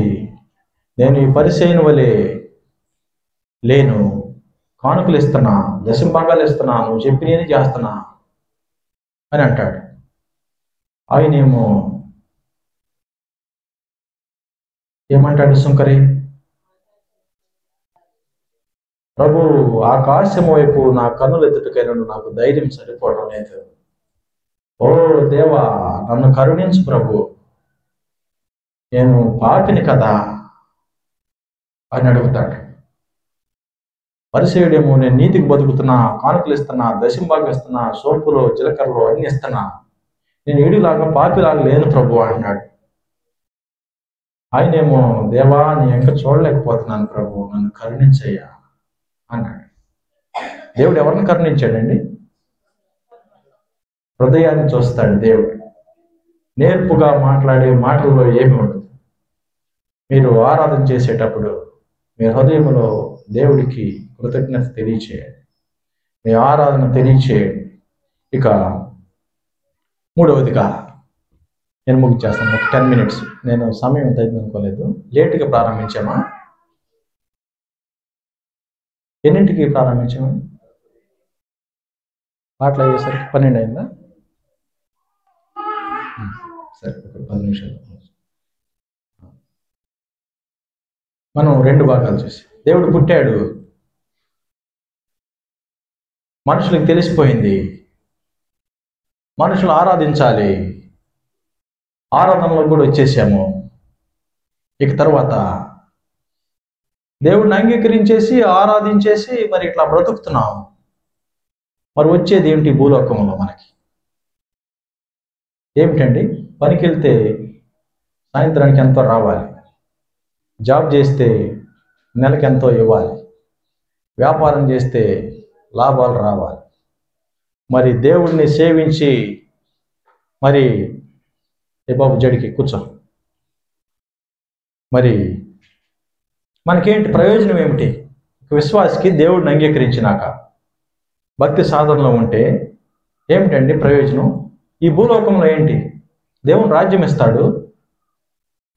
నేను ఈ పరిసయ్యుని వలె లేను, కానుకలు ఇస్తున్నా, దశంభాగాలు ఇస్తున్నా, నువ్వు చెప్పినది చేస్తున్నా అని అంటాడు. ఆయనేమో ఏమంటాడు సుంకరి? ప్రభు, ఆకాశం వైపు నా కన్నులు ఎత్తుటకైనా నాకు ధైర్యం సరిపోవడం లేదు. ఓ దేవా, నన్ను కరుణించు ప్రభు, నేను పాపిని కదా అని అడుగుతాడు. పరిసయ్యుడేమో నేను నీతికి బతుకుతున్నా, కానుకలు ఇస్తున్నా, దశంభాగం ఇస్తున్నా, సోపులు జీలకర్రలు అన్ని ఇస్తున్నా, నేను ఈడిలాగా పాపిలాగా లేను ప్రభు అంటున్నాడు. ఆయనేమో దేవా, నీ ఇంకా చూడలేకపోతున్నాను ప్రభు, నన్ను కరుణించయ్యా అన్నాడు. దేవుడు ఎవరిని కరుణించాడండి? హృదయాన్ని చూస్తాడు దేవుడు. నేర్పుగా మాట్లాడే మాటల్లో ఏమి ఉండదు. మీరు ఆరాధన చేసేటప్పుడు మీ హృదయంలో దేవుడికి కృతజ్ఞత తెలియచేయండి, మీ ఆరాధన తెలియచేయండి. ఇక మూడవదిగా నేను ముగించేస్తాను, ఒక 10 minutes. నేను సమయం ఎంత అయింది అనుకోలేదు. లేటుగా ప్రారంభించామా? ఎన్నింటికి ప్రారంభించాము? పాటలు అయ్యేసరికి 12 అయిందా? సరే, ఒక 10 నిమిషాలు. మనం 2 భాగాలు చూసి, దేవుడు పుట్టాడు, మనుషులకు తెలిసిపోయింది, మనుషులు ఆరాధించాలి, ఆరాధనలో కూడా వచ్చేసాము. ఇక తర్వాత దేవుడిని అంగీకరించేసి ఆరాధించేసి మరి ఇట్లా బ్రతుకుతున్నాం. మరి వచ్చేది ఏమిటి భూలోకంలో మనకి? ఏమిటండి? పనికి వెళ్తే సాయంత్రానికి ఎంతో రావాలి, జాబ్ చేస్తే నెలకి ఎంతో ఇవ్వాలి, వ్యాపారం చేస్తే లాభాలు రావాలి. మరి దేవుడిని సేవించి మరి ఏ బాబు జడికి కూర్చో, మరి మనకేంటి ప్రయోజనం ఏమిటి? విశ్వాసికి దేవుడిని అంగీకరించినాక భక్తి సాధనలో ఉంటే ఏమిటండి ప్రయోజనం? ఈ భూలోకంలో ఏంటి? దేవుని రాజ్యం ఇస్తాడు,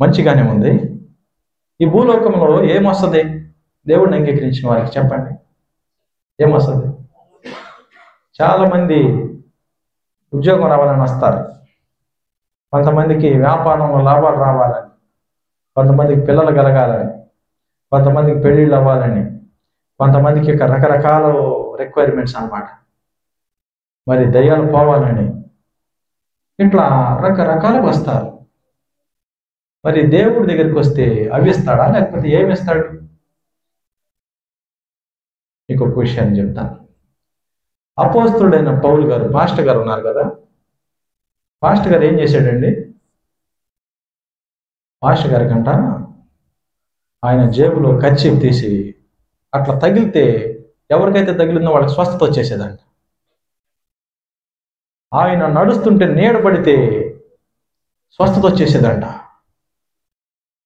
మంచిగానే ఉంది. ఈ భూలోకంలో ఏమొస్తుంది? దేవుడిని అంగీకరించిన వారికి చెప్పండి, ఏమొస్తుంది? చాలామంది ఉద్యోగం రావాలని వస్తారు, కొంతమందికి వ్యాపారంలో లాభాలు రావాలని, కొంతమందికి పిల్లలు కలగాలని, కొంతమందికి పెళ్ళిళ్ళు అవ్వాలని, కొంతమందికి ఇక రకరకాల రిక్వైర్మెంట్స్ అన్నమాట. మరి దయ్యాలు పోవాలని, ఇట్లా రకరకాలుగా వస్తారు. మరి దేవుడి దగ్గరికి వస్తే అవి ఇస్తాడా, లేకపోతే ఏమి ఇస్తాడు? ఇంకొక విషయాన్ని చెప్తాను. అపోస్తలుడైన పౌలు గారు, పాస్టర్ గారు ఉన్నారు కదా, పాస్టర్ గారు ఏం చేశాడండి? పాస్టర్ గారి కంట ఆయన జేబులో కర్చీఫ్ తీసి అట్లా తగిలితే ఎవరికైతే తగిలిందో వాళ్ళకి స్వస్థత వచ్చేసేదంట. ఆయన నడుస్తుంటే నీడబడితే స్వస్థత వచ్చేసేదంట.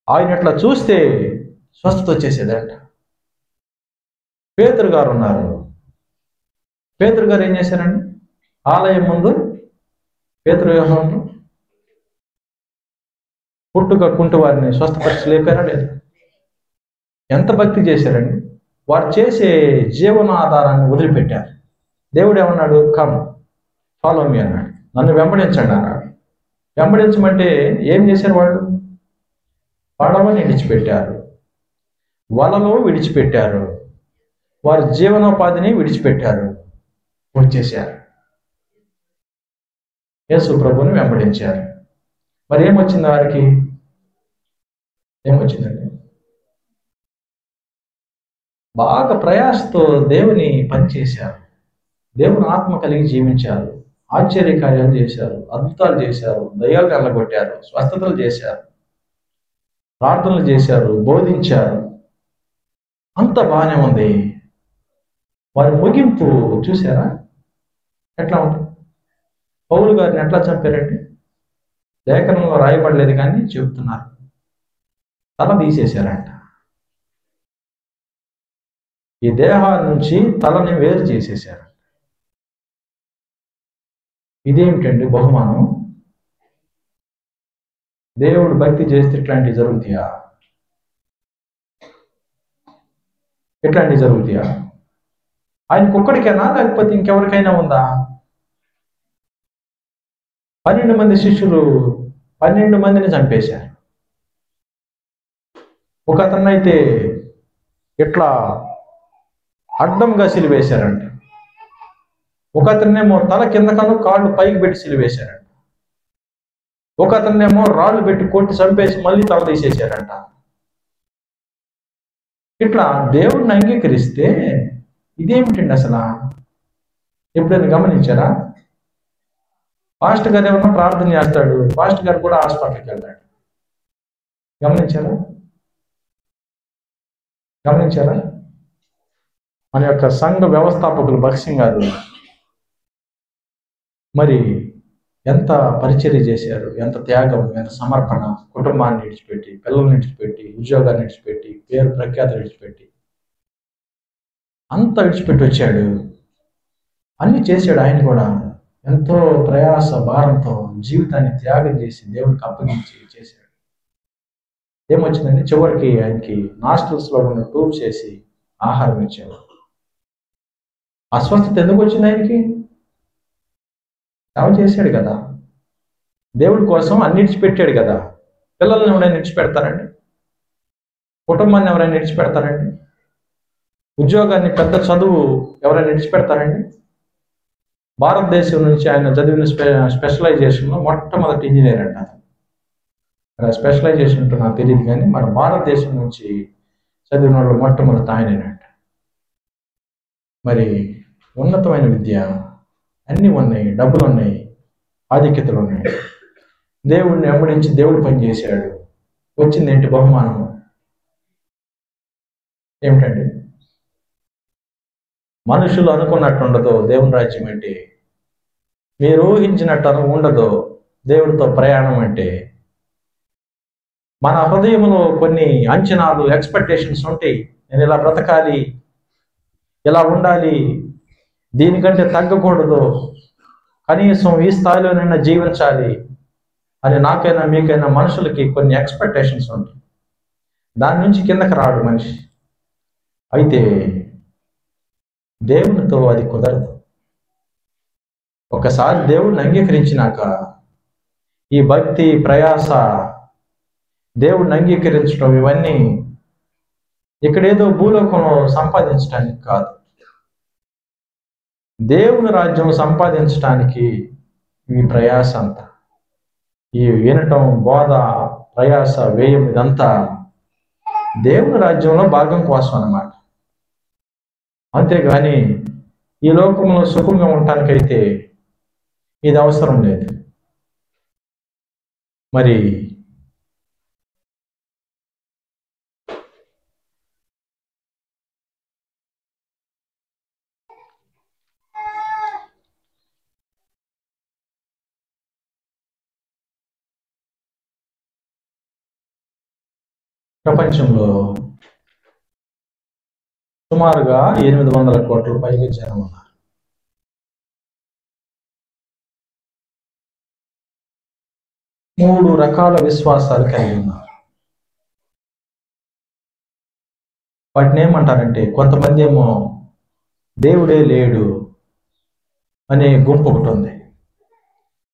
ఆయన అట్లా చూస్తే స్వస్థత వచ్చేసేదంట. పేతురు గారు ఉన్నారు. పేతురు గారు ఏం చేశారండి? ఆలయం ముందు పేతురు యోహాను పుట్టుక కుంటు వారిని స్వస్థపరిచి లేపారా లేదు? ఎంత భక్తి చేశారండి? వారు చేసే జీవనాధారాన్ని వదిలిపెట్టారు. దేవుడు ఏమన్నాడు? కమ్ ఫాలో మీ అన్నాడు, నన్ను వెంబడించండి అన్నాడు. వెంబడించమంటే ఏం చేశారు వాళ్ళు? పడవని విడిచిపెట్టారు, వలలో విడిచిపెట్టారు, వారి జీవనోపాధిని విడిచిపెట్టారు, వచ్చేసారు, యేసు ప్రభువుని వెంబడించారు. మరి ఏమొచ్చింది వారికి? ఏమొచ్చిందండి? బాగా ప్రయాసతో దేవుని పనిచేశారు, దేవుని ఆత్మ కలిగి జీవించారు, ఆశ్చర్యకార్యాలు చేశారు, అద్భుతాలు చేశారు, దయ్యాలు వెళ్ళగొట్టారు, స్వస్థతలు చేశారు, ప్రార్థనలు చేశారు, బోధించారు. అంత బాగానే ఉంది. వారి ముగింపు చూసారా ఎట్లా ఉంటుంది? పౌలు గారిని ఎట్లా చంపారండి? లేఖనంలో రాయబడలేదు కానీ చెబుతున్నారు, తల తీసేశారంట. ఈ దేహాన్ని నుంచి తలని వేరు చేసేసారు. ఇదేమిటండి బహుమానం? దేవుడు భక్తి చేస్తే ఇట్లాంటివి జరుగుతాయా? ఇట్లాంటివి జరుగుతాయా? ఆయనకు ఒక్కడికేనా లేకపోతే ఇంకెవరికైనా ఉందా? 12 మంది శిష్యులు 12 మందిని చంపేశారు. ఒక అతన్నైతే ఇట్లా అడ్డంగా సిలివేశారంట. ఒక అతన్నేమో తల కిందకను కాళ్ళు పైకి పెట్టి సిలివేశారంట. ఒక అతన్నేమో రాళ్ళు పెట్టి కొట్టి చంపేసి మళ్ళీ తల తీసేశారంట. ఇట్లా దేవుడిని అంగీకరిస్తే ఇదేమిటండి అసలు? ఎప్పుడైనా గమనించారా? పాస్టర్ గారు ఏమన్నా ప్రార్థన చేస్తాడు, పాస్టర్ గారు కూడా హాస్పిటల్కి వెళ్తాడు. గమనించారా? మన యొక్క సంఘ వ్యవస్థాపకులు భక్సింగ్ గారు మరి ఎంత పరిచర్య చేశారు, ఎంత త్యాగం, ఎంత సమర్పణ, కుటుంబాన్ని విడిచిపెట్టి, పిల్లల్ని విడిచిపెట్టి, ఉద్యోగాన్ని విడిచిపెట్టి, పేరు ప్రఖ్యాతులు విడిచిపెట్టి, అంత విడిచిపెట్టి వచ్చాడు. అన్ని చేశాడు. ఆయన కూడా ఎంతో ప్రయాస భారంతో జీవితాన్ని త్యాగం చేసి దేవుడికి అప్పగించి చేశాడు. ఏమొచ్చిందండి? చివరికి ఆయనకి నాస్ట్రల్స్లో ఉన్న ట్యూబ్స్ చేసి ఆహారం ఇచ్చాడు. అస్వస్థత ఎందుకు వచ్చింది ఆయనకి? సేవ చేశాడు కదా, దేవుడి కోసం అన్ని విడిచిపెట్టాడు కదా. పిల్లల్ని ఎవరైనా విడిచిపెడతారండి? కుటుంబాన్ని ఎవరైనా విడిచిపెడతారండి? ఉద్యోగాన్ని, పెద్ద చదువు ఎవరైనా విడిచిపెడతారండి? భారతదేశం నుంచి ఆయన చదివిన స్పెషలైజేషన్లో మొట్టమొదటి ఇంజనీర్ అంట. స్పెషలైజేషన్ ఉంటూ నాకు తెలియదు, కానీ మన భారతదేశం నుంచి చదివిన వాళ్ళు మొట్టమొదటి ఆయనేనంట. మరి ఉన్నతమైన విద్య, అన్నీ ఉన్నాయి, డబ్బులు ఉన్నాయి, ఆధిక్యతలు ఉన్నాయి. దేవుడిని వెంబడించి దేవుడు పని చేశాడు. వచ్చింది ఏంటి? బహుమానం ఏమిటండి? మనుషులు అనుకున్నట్టు ఉండదు దేవుని రాజ్యం అంటే. మీరు ఊహించినట్టు ఉండదు దేవుడితో ప్రయాణం అంటే. మన హృదయంలో కొన్ని అంచనాలు, ఎక్స్పెక్టేషన్స్ ఉంటాయి. నేను ఇలా బ్రతకాలి, ఇలా ఉండాలి, దీనికంటే తగ్గకూడదు, కనీసం ఈ స్థాయిలోనైనా జీవించాలి అని నాకైనా మీకైనా మనుషులకి కొన్ని ఎక్స్పెక్టేషన్స్ ఉంటాయి. దాని నుంచి కిందకి రాడు మనిషి. అయితే దేవునితో అది కుదరదు. ఒకసారి దేవుడిని అంగీకరించినాక ఈ భక్తి, ప్రయాస, దేవుడిని అంగీకరించడం, ఇవన్నీ ఇక్కడేదో భూలోకంలో సంపాదించడానికి కాదు. దేవుని రాజ్యం సంపాదించడానికి ఈ ప్రయాస అంతా, ఈ వినటం, బోధ, ప్రయాస, వ్యయం, ఇదంతా దేవుని రాజ్యంలో భాగం కోసం అన్నమాట. అంతేగాని ఈ లోకంలో సుఖంగా ఉండటానికైతే ఇది అవసరం లేదు. మరి ప్రపంచంలో సుమారుగా 800 కోట్ల పైగా జనం ఉన్నారు. మూడు రకాల విశ్వాసాలు కలిగి ఉన్నారు. వాటిని ఏమంటారంటే, కొంతమంది ఏమో దేవుడే లేడు అనే గుంపు ఒకటి ఉంది.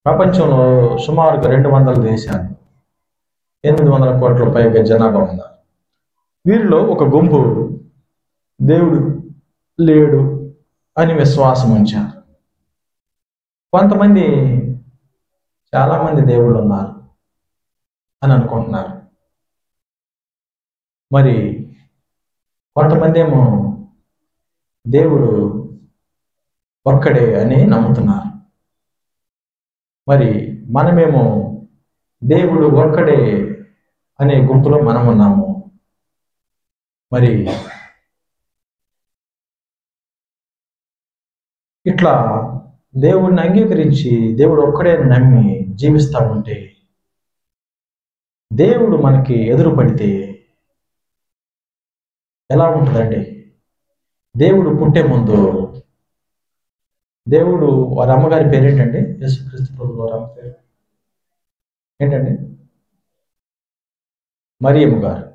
ప్రపంచంలో సుమారుగా 200 దేశాలు, 800 కోట్ల పైగా జనాభా ఉన్నారు. వీరిలో ఒక గుంపు దేవుడు లేడు అని విశ్వాసం ఉంచారు. కొంతమంది చాలామంది దేవుళ్ళు ఉన్నారు అని అనుకుంటున్నారు. మరి కొంతమంది ఏమో దేవుడు ఒక్కడే అని నమ్ముతున్నారు. మరి మనమేమో దేవుడు ఒక్కడే అనే గుంపులో మనం ఉన్నాము. మరి ఇట్లా దేవుడిని అంగీకరించి దేవుడు ఒక్కడే నమ్మి జీవిస్తూ ఉంటే, దేవుడు మనకి ఎదురు పడితే ఎలా ఉంటుందండి? దేవుడు పుట్టే ముందు దేవుడు వారి అమ్మగారి పేరు ఏంటండి? యేసుక్రీస్తు ప్రభు వారి అమ్మ పేరు ఏంటండి? మరియమ్మ గారు.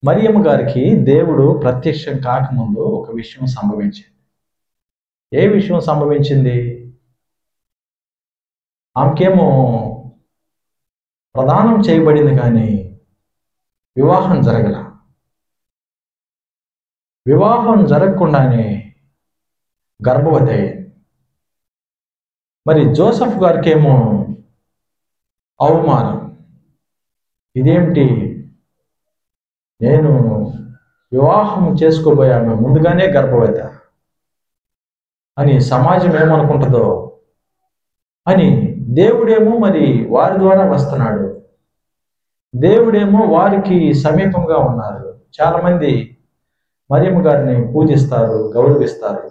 మరియమ్మ గారికి దేవుడు ప్రత్యక్షం కాకముందు ఒక విషయం సంభవించింది. ఏ విషయం సంభవించింది? ఆమెకేమో ప్రదానం చేయబడింది కానీ వివాహం జరగల. వివాహం జరగకుండానే గర్భవతి అయ్యింది. మరి జోసెఫ్ గారికేమో అవమానం. ఇదేమిటి, నేను వివాహం చేసుకోబోయాను, ముందుగానే గర్భవతి అని సమాజం ఏమనుకుంటుందో అని దేవుడేమో మరి వారి ద్వారా వస్తున్నాడు. దేవుడేమో వారికి సమీపంగా ఉన్నారు. చాలామంది మరియమ్మ గారిని పూజిస్తారు, గౌరవిస్తారు.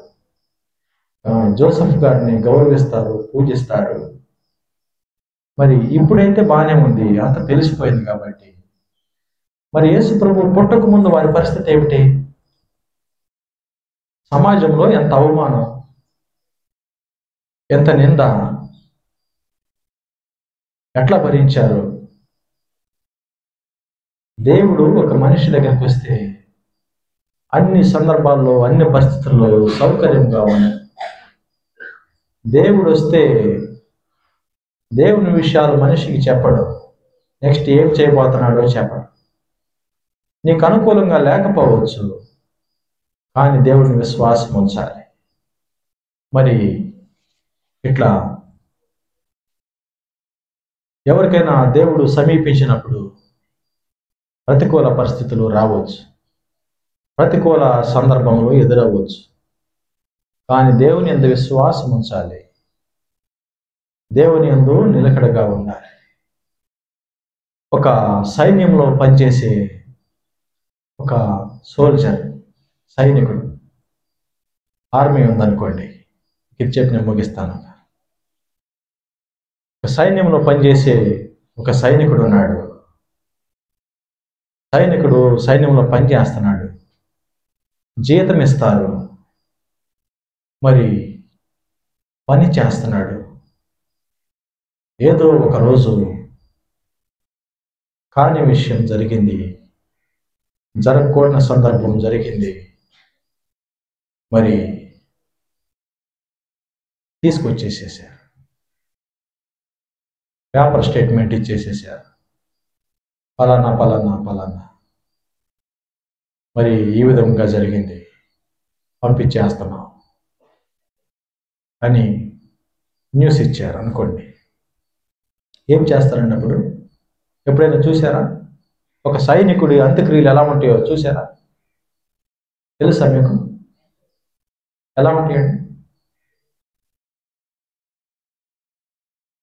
జోసెఫ్ గారిని గౌరవిస్తారు, పూజిస్తారు. మరి ఇప్పుడైతే బాగానే ఉంది, అంత తెలిసిపోయింది కాబట్టి. మరి యేసు ప్రభు పుట్టక ముందు వారి పరిస్థితి ఏమిటి? సమాజంలో ఎంత అవమానం, ఎంత నింద, ఎట్లా భరించారు? దేవుడు ఒక మనిషి దగ్గరికి వస్తే అన్ని సందర్భాల్లో, అన్ని పరిస్థితుల్లో సౌకర్యంగా ఉన్నాయి. దేవుడు వస్తే దేవుని విషయాలు మనిషికి చెప్పడు. నెక్స్ట్ ఏం చేయబోతున్నాడో చెప్పడు. నీకు అనుకూలంగా లేకపోవచ్చు, కానీ దేవుడిని విశ్వాసం ఉంచాలి. మరి ఇట్లా ఎవరికైనా దేవుడు సమీపించినప్పుడు ప్రతికూల పరిస్థితులు రావచ్చు, ప్రతికూల సందర్భంలో ఎదురవ్వచ్చు. కానీ దేవుని యందు విశ్వాసం ఉంచాలి, దేవుని యందు నిలకడగా ఉండాలి. ఒక సైన్యంలో పనిచేసే ఒక సోల్జర్, సైనికుడు, ఆర్మీ ఉందనుకోండి, ఇది చెప్పి నేను ముగిస్తాను. ఒక సైన్యంలో పనిచేసే ఒక సైనికుడు ఉన్నాడు. సైనికుడు సైన్యంలో పనిచేస్తున్నాడు, జీతం ఇస్తారు, మరి పని చేస్తున్నాడు. ఏదో ఒక రోజు కాని విషయం జరిగింది, జరగకూడని సందర్భం జరిగింది. మరి తీసుకొచ్చేసేసారు, పేపర్ స్టేట్మెంట్ ఇచ్చేసేసారు, ఫలానా ఫలానా ఫలానా మరి ఈ విధంగా జరిగింది, పంపించేస్తున్నాం అని న్యూస్ ఇచ్చారు అనుకోండి. ఏం చేస్తారండి అప్పుడు? ఎప్పుడైనా చూసారా? ఒక సైనికుడి అంత్యక్రియలు ఎలా ఉంటాయో చూసారా? తెలుసా మీకు ఎలా ఉంటాయండి?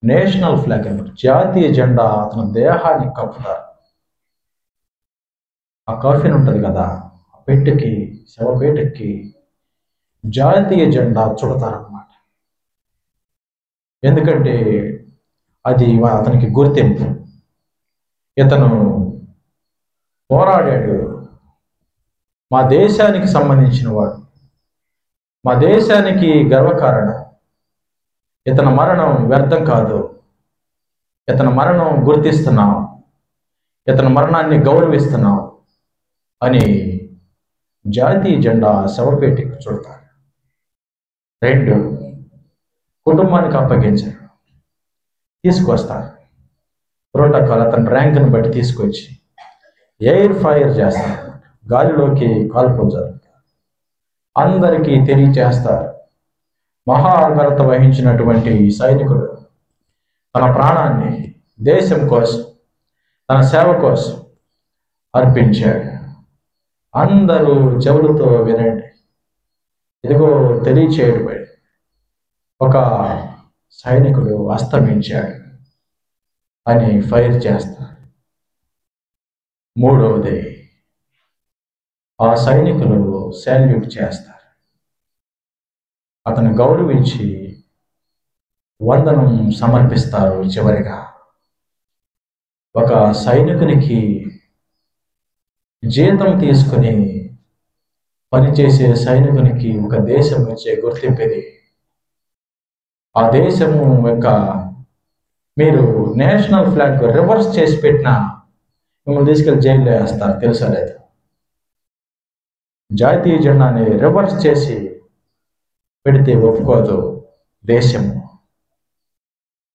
నేషనల్ ఫ్లాగ్ అన్నమాట, జాతీయ జెండా అతని దేహాన్ని కప్పుతారు. ఆ కాఫీన్ ఉంటుంది కదా, ఆ పెట్టెకి, శవపేటకి జాతీయ జెండా చుడతారన్నమాట. ఎందుకంటే అది అతనికి గుర్తింపు. ఇతను పోరాడాడు, మా దేశానికి సంబంధించిన వాడు, మా దేశానికి గర్వకారణం. ఇతని మరణం వ్యర్థం కాదు, ఇతని మరణం గుర్తిస్తున్నాం, ఇతని మరణాన్ని గౌరవిస్తున్నాం అని జాతీయ జెండా శవపేటకు చుడతారు. 2, కుటుంబానికి అప్పగించారు, తీసుకొస్తారు. ప్రోటోకాల్ అతని ర్యాంకును బట్టి తీసుకొచ్చి ఎయిర్ ఫైర్ చేస్తారు, గాలిలోకి కాల్పులు జరుగుతారు, అందరికీ తెలియచేస్తారు. మహాఘనత వహించినటువంటి సైనికుడు తన ప్రాణాన్ని దేశం కోసం, తన సేవ కోసం అర్పించాడు. అందరూ చెవులతో వినండి, ఇదిగో తెలియచేయబడి ఒక సైనికుడు అస్తమించాడు అని ఫైర్ చేస్తారు. 3వది, ఆ సైనికులు శాల్యూట్ చేస్తారు, అతను గౌరవించి వందనం సమర్పిస్తారు. చివరిగా ఒక సైనికునికి జీతం తీసుకుని పనిచేసే సైనికునికి ఒక దేశం ఇచ్చే గుర్తింపు ఇది. ఆ దేశము యొక్క మీరు నేషనల్ ఫ్లాగ్ రివర్స్ చేసి పెట్టినా మిమ్మల్ని తీసుకెళ్ళి జైల్లో వేస్తారు, తెలుసా లేదు? జాతీయ జెండాని రివర్స్ చేసి పెడితే ఒప్పుకోదు దేశము.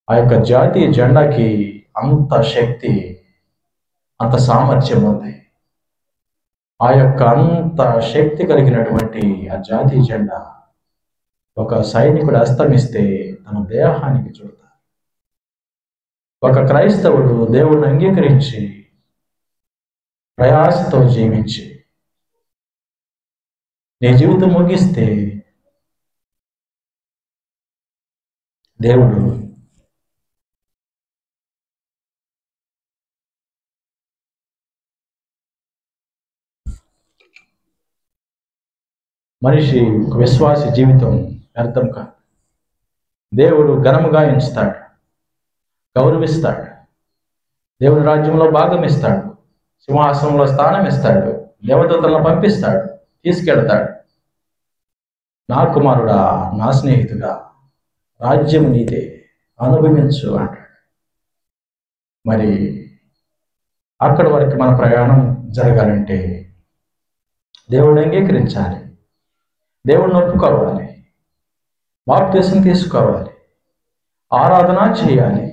ఆ యొక్క జాతీయ జెండాకి అంత శక్తి, అంత సామర్థ్యం ఉంది. ఆ యొక్క అంత శక్తి కలిగినటువంటి ఆ జాతీయ జెండా ఒక సైనికుడు అస్తమిస్తే తన దేహానికి చుడతారు. ఒక క్రైస్తవుడు దేవుణ్ణి అంగీకరించి ప్రయాసతో జీవించి నీ జీవితం ముగిస్తే దేవుడు మనిషి ఒక విశ్వాసి జీవితం వ్యర్థం కాదు. దేవుడు ఘనముగా ఎంచుతాడు, గౌరవిస్తాడు, దేవుడి రాజ్యంలో భాగం ఇస్తాడు, సింహాసనంలో స్థానం ఇస్తాడు, దేవదూతలను పంపిస్తాడు, తీసుకెళ్తాడు. నా కుమారుడా, నా స్నేహితుడా, రాజ్యం నీదే, అనుభవించు అంటాడు. మరి అక్కడి వరకు మన ప్రయాణం జరగాలంటే దేవుడిని అంగీకరించాలి, దేవుడిని ఒప్పుకోవాలి, బాప్తిసం తీసుకోవాలి, ఆరాధన చేయాలి,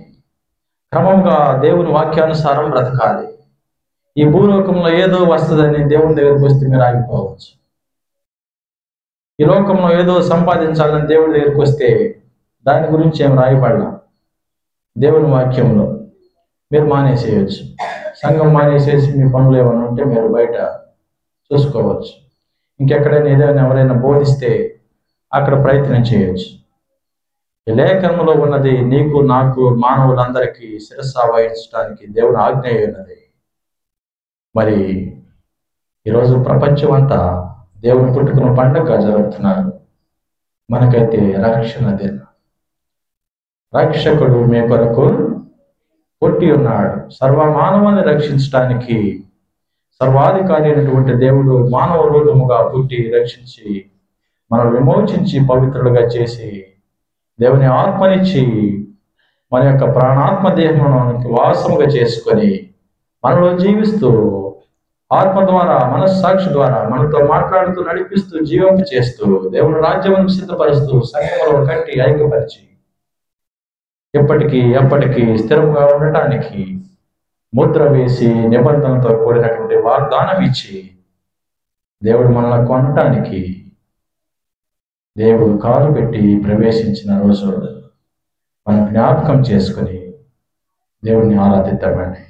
క్రమంగా దేవుని వాక్యానుసారం బ్రతకాలి. ఈ భూలోకంలో ఏదో వస్తుందని దేవుని దగ్గరికి వస్తే మీరు ఆగిపోవచ్చు. ఈ లోకంలో ఏదో సంపాదించాలని దేవుడి దగ్గరికి వస్తే దాని గురించి ఏం రాయబడలా దేవుని వాక్యంలో. మీరు మానేసేయచ్చు, సంఘం మానేసేసి మీ పనులు ఏమైనా ఉంటే మీరు బయట చూసుకోవచ్చు. ఇంకెక్కడైనా ఏదైనా ఎవరైనా బోధిస్తే అక్కడ ప్రయత్నం చేయొచ్చు. ఈ లేఖనంలో ఉన్నది నీకు, నాకు, మానవులందరికీ శిరస్సు వహించడానికి దేవుని ఆజ్ఞ ఉన్నది. మరి ఈరోజు ప్రపంచం అంతా దేవుని పుట్టుకను పండుగ జరుపుతున్నారు. మనకైతే రక్షణ దినం. రక్షకుడు మీ కొరకు పుట్టి ఉన్నాడు. సర్వమానవాన్ని రక్షించడానికి సర్వాధికారి అయినటువంటి దేవుడు మానవ రూపముగా పుట్టి రక్షించి మనం విమోచించి పవిత్రులుగా చేసి దేవుని ఆత్మనిచ్చి మన యొక్క ప్రాణాత్మ దేహానికి వాసముగా చేసుకొని మనలో జీవిస్తూ ఆత్మ ద్వారా, మనస్సాక్షి ద్వారా మనతో మాట్లాడుతూ, నడిపిస్తూ, జీవింప చేస్తూ, దేవుని రాజ్యాన్ని సిద్ధపరుస్తూ, సంఘంలో కట్టి ఐక్యపరిచి ఎప్పటికీ స్థిరంగా ఉండటానికి ముద్ర వేసి నిబంధనలతో కూడినటువంటి వాగ్దానం ఇచ్చి దేవుడు మనల్ని కొనటానికి దేవుడు కాలు పెట్టి ప్రవేశించిన రోజు మనం జ్ఞాపకం చేసుకొని దేవుడిని ఆరాధిద్దామండి.